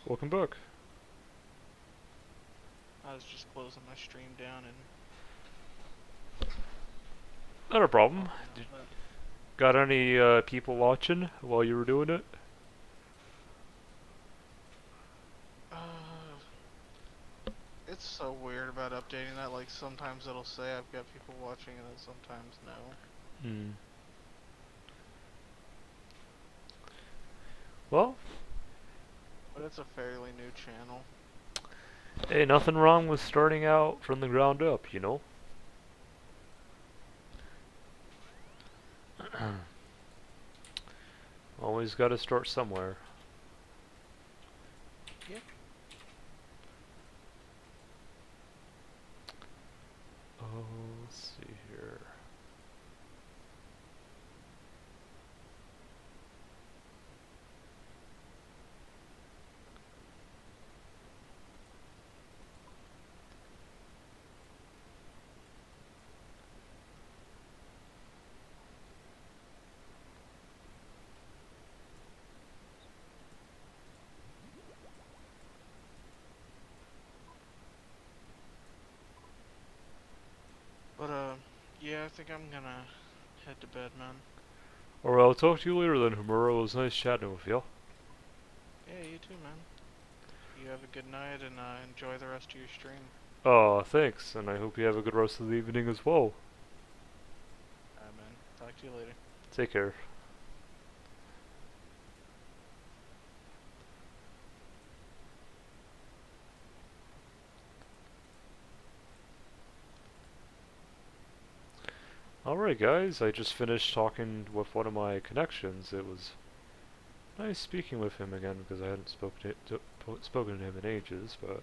Welcome back. I was just closing my stream down and Not a problem. talking about that. Got any people watching while you were doing it? Uh, it's so weird about updating that. Like sometimes it'll say I've got people watching, and then sometimes no. Hmm. Well, But it's a fairly new channel. hey, nothing wrong with starting out from the ground up, you know? Always gotta start somewhere. Yeah. Oh, let's see here. But yeah, I think I'm gonna head to bed, man. Alright, I'll talk to you later then, Humura. It was nice chatting with you. Yeah, you too, man. You have a good night and enjoy the rest of your stream. Oh, thanks, and I hope you have a good rest of the evening as well. Alright, man. Talk to you later. Take care. Alright guys, I just finished talking with one of my connections. It was nice speaking with him again because I hadn't spoken to him in ages, but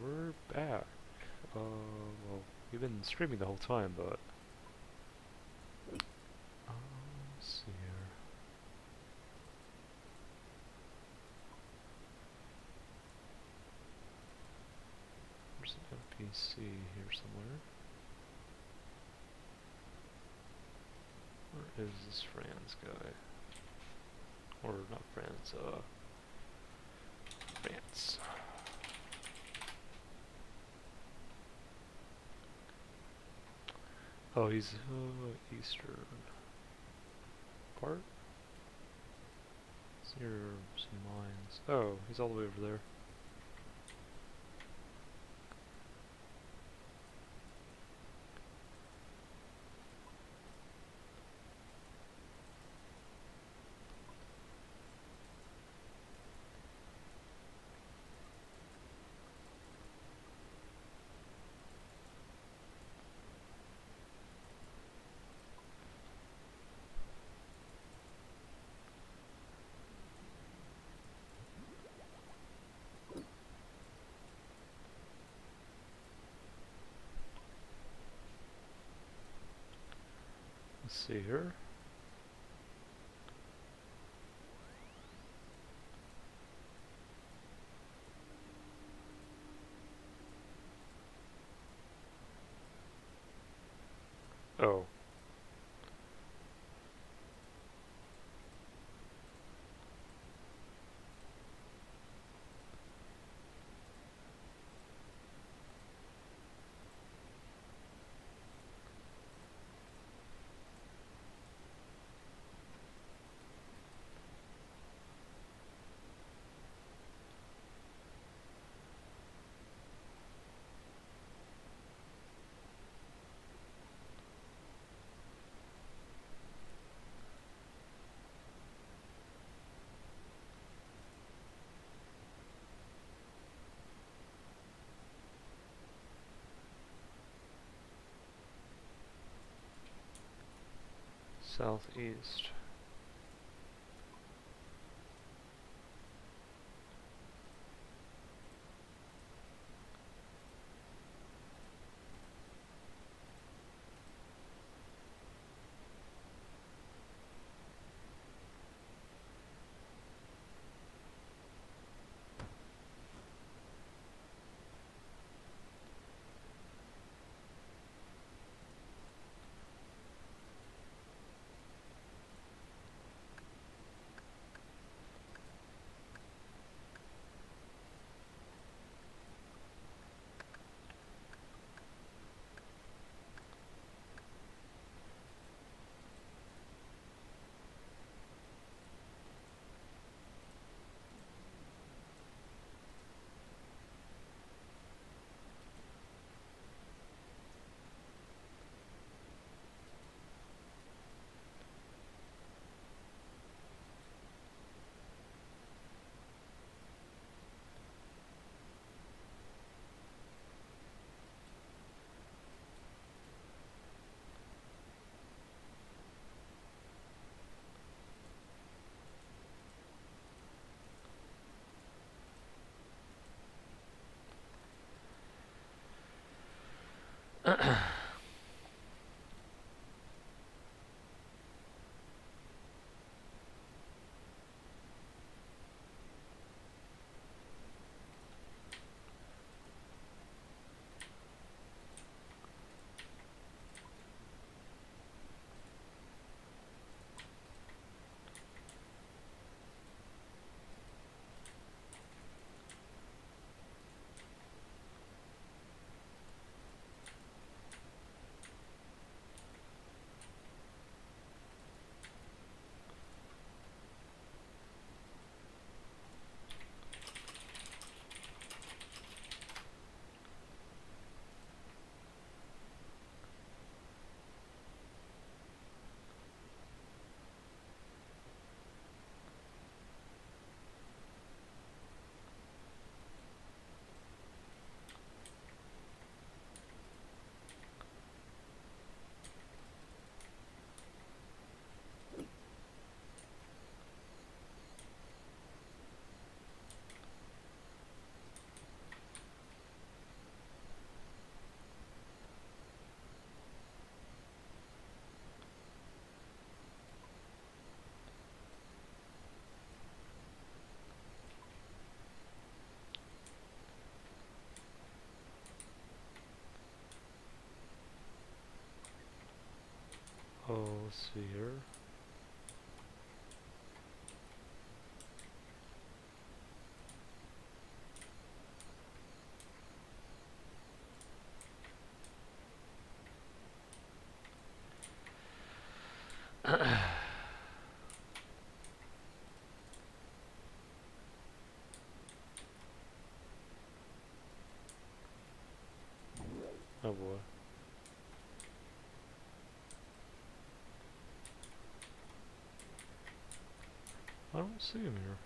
we're back. Well, we've been streaming the whole time, but let's see here. There's an NPC here somewhere. Where is this Franz guy? Or not Franz, France. Oh, he's eastern part. It's near some mines. Oh, he's all the way over there. Let's see here. Oh. Southeast. Oh, let's see here. Oh boy. I don't see him here.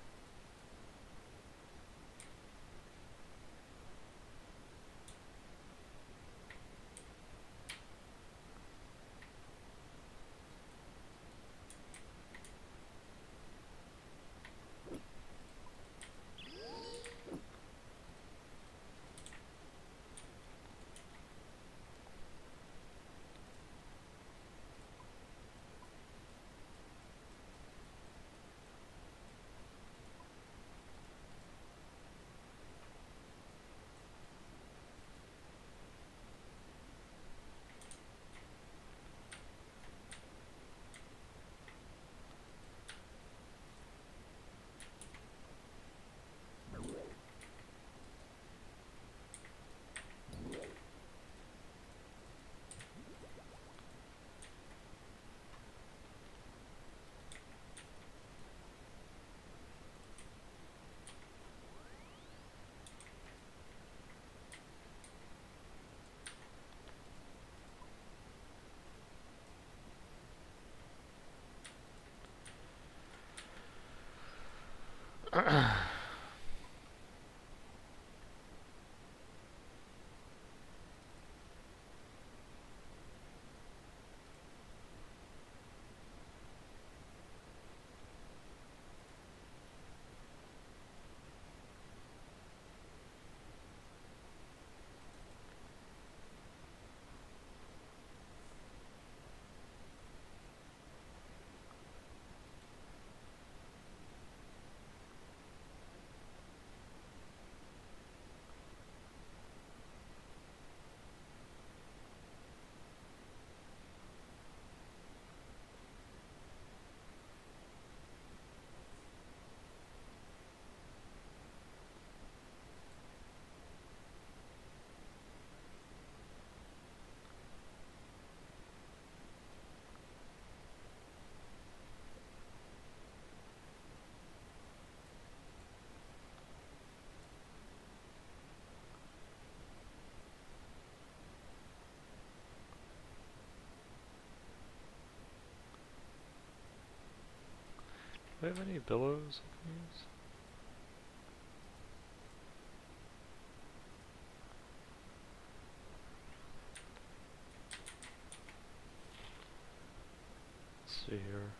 Do I have any billows I can use? Let's see here.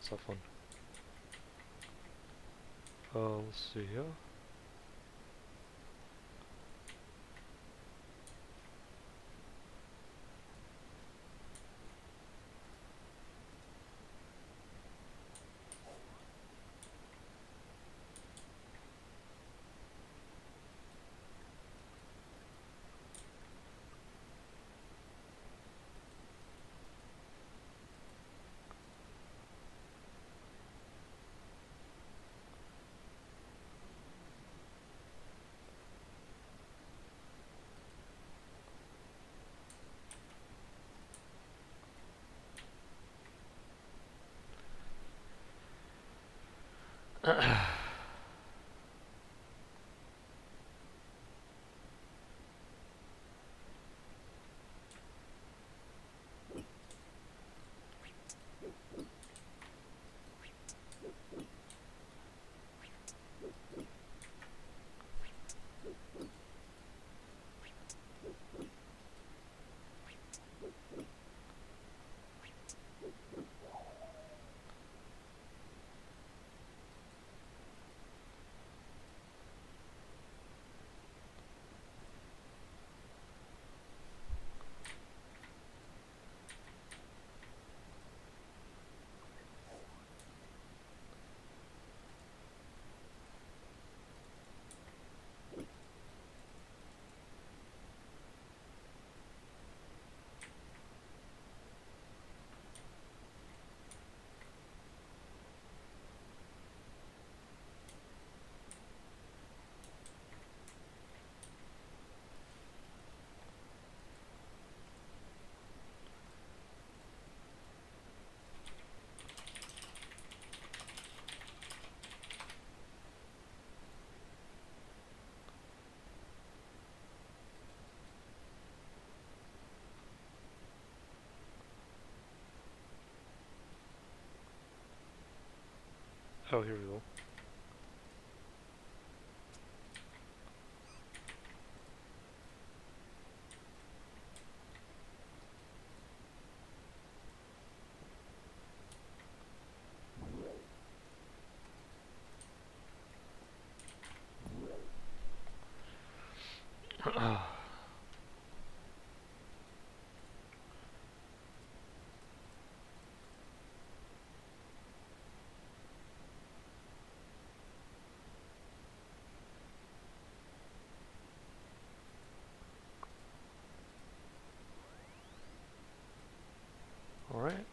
let's have fun. Let's see here. Oh, here we go. Alright.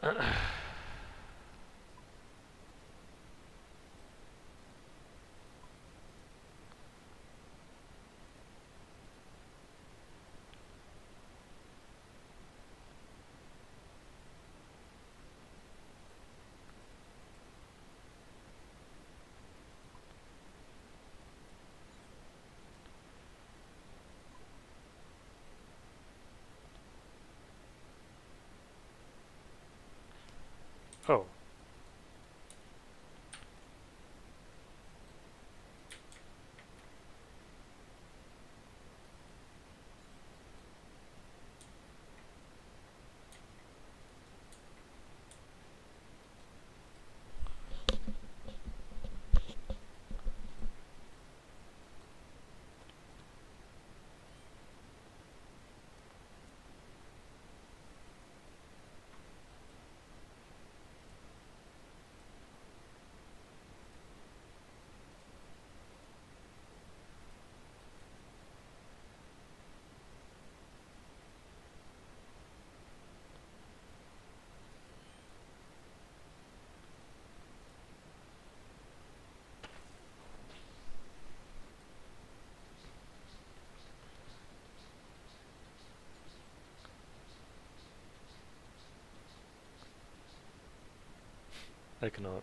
Oh. I cannot.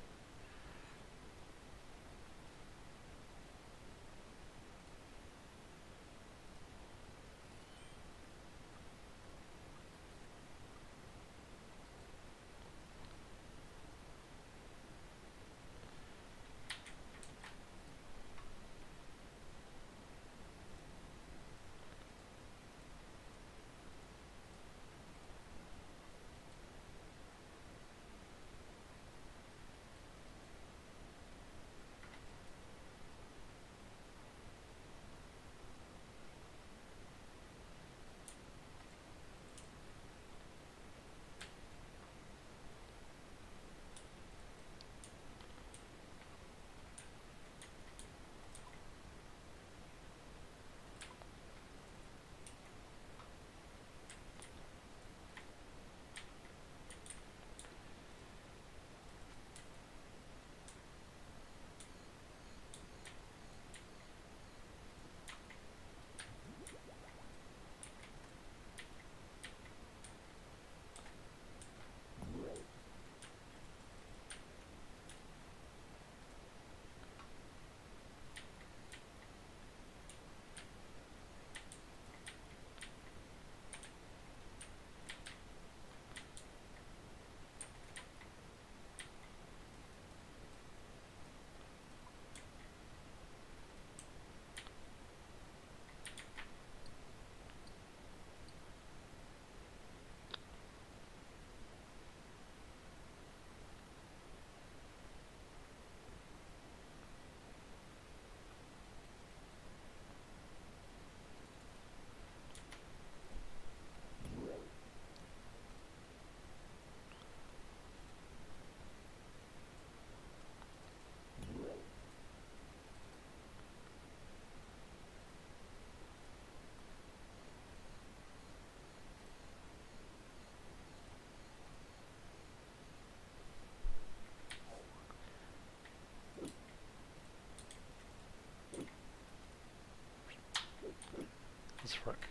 Let's frick.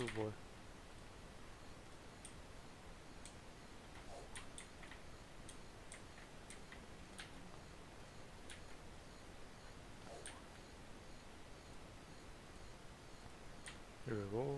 Oh boy. Here we go.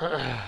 Oh.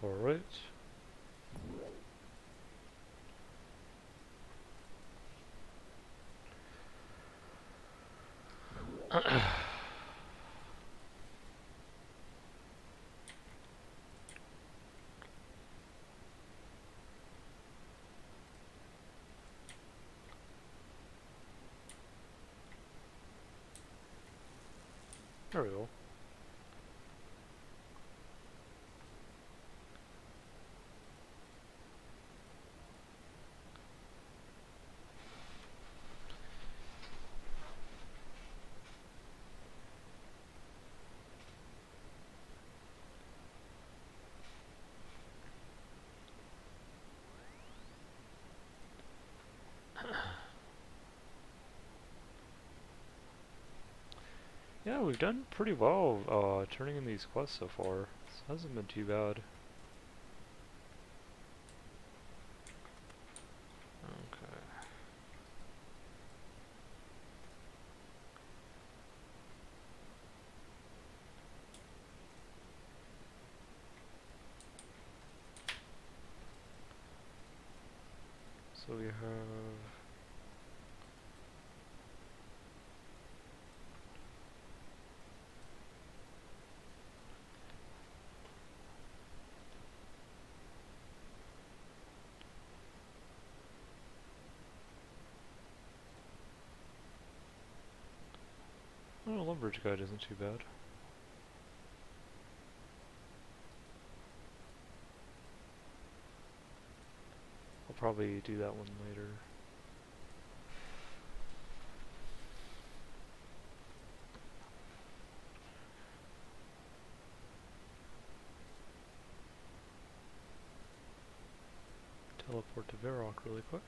Alright. There we go. Yeah, we've done pretty well turning in these quests so far. This hasn't been too bad. So we have oh, lumberage guide isn't too bad. I'll probably do that one later. Teleport to Varrock really quick.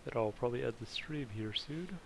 Then I'll probably add the stream here soon.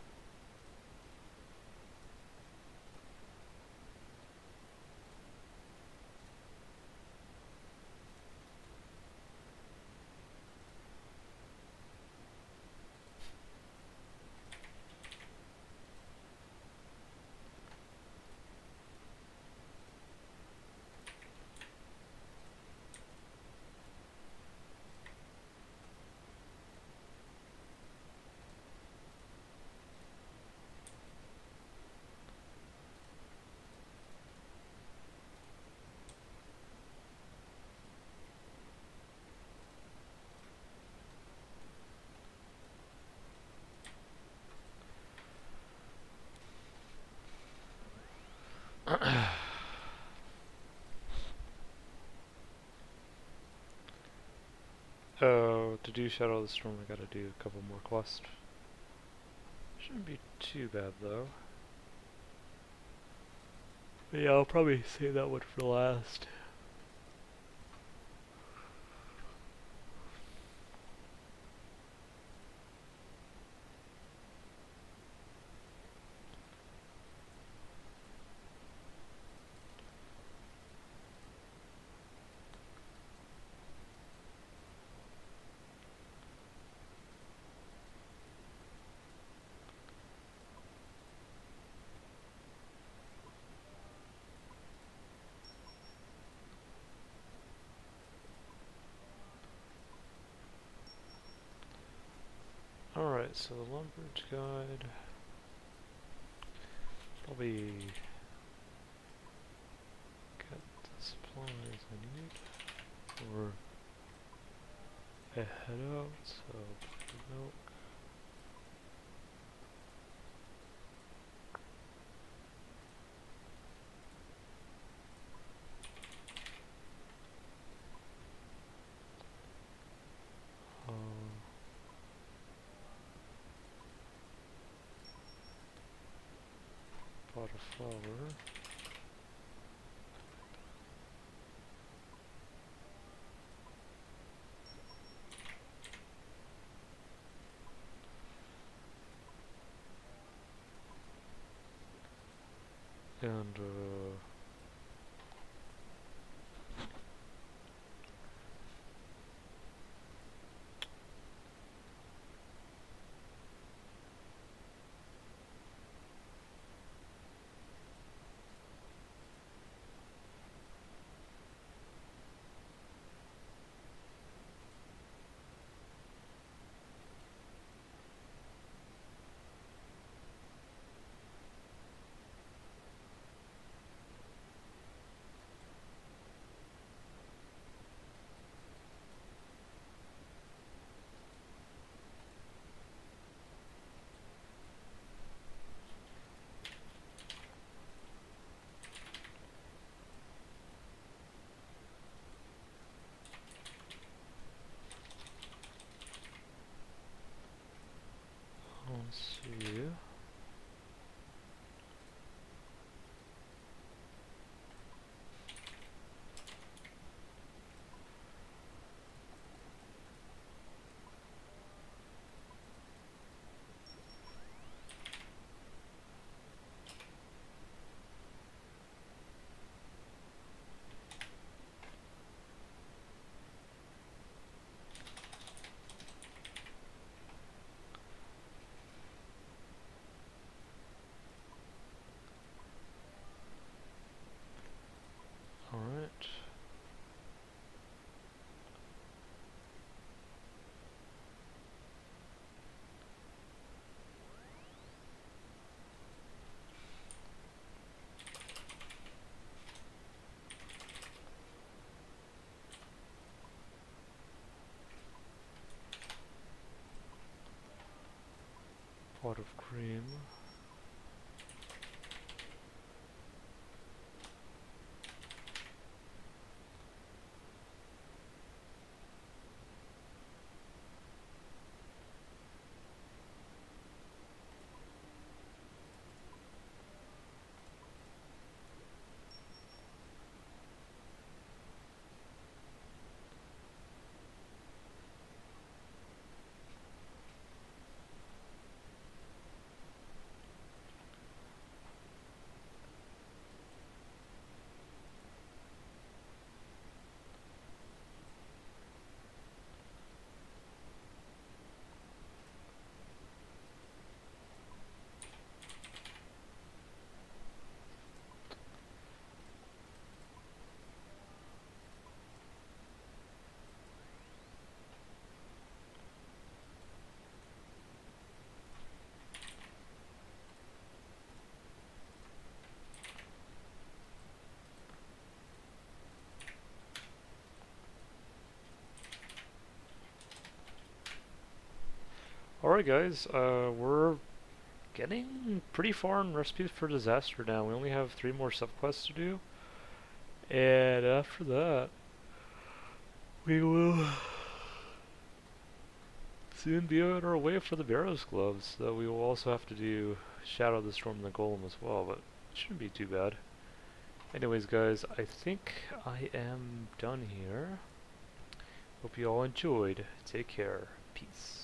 Oh, to do Shadow of the Storm I gotta do a couple more quests. Shouldn't be too bad though. But yeah, I'll probably save that one for last. Alright, so the lumberage guide. Probably get the supplies I need for a head out, so milk. Pot of flour. And let's see. Pot of cream. Alright guys, we're getting pretty far in Recipes for Disaster now. We only have 3 more subquests to do. And after that, we will soon be on our way for the Barrows gloves. Though we will also have to do Shadow the Storm and the Golem as well, but it shouldn't be too bad. Anyways guys, I think I am done here. Hope you all enjoyed. Take care. Peace.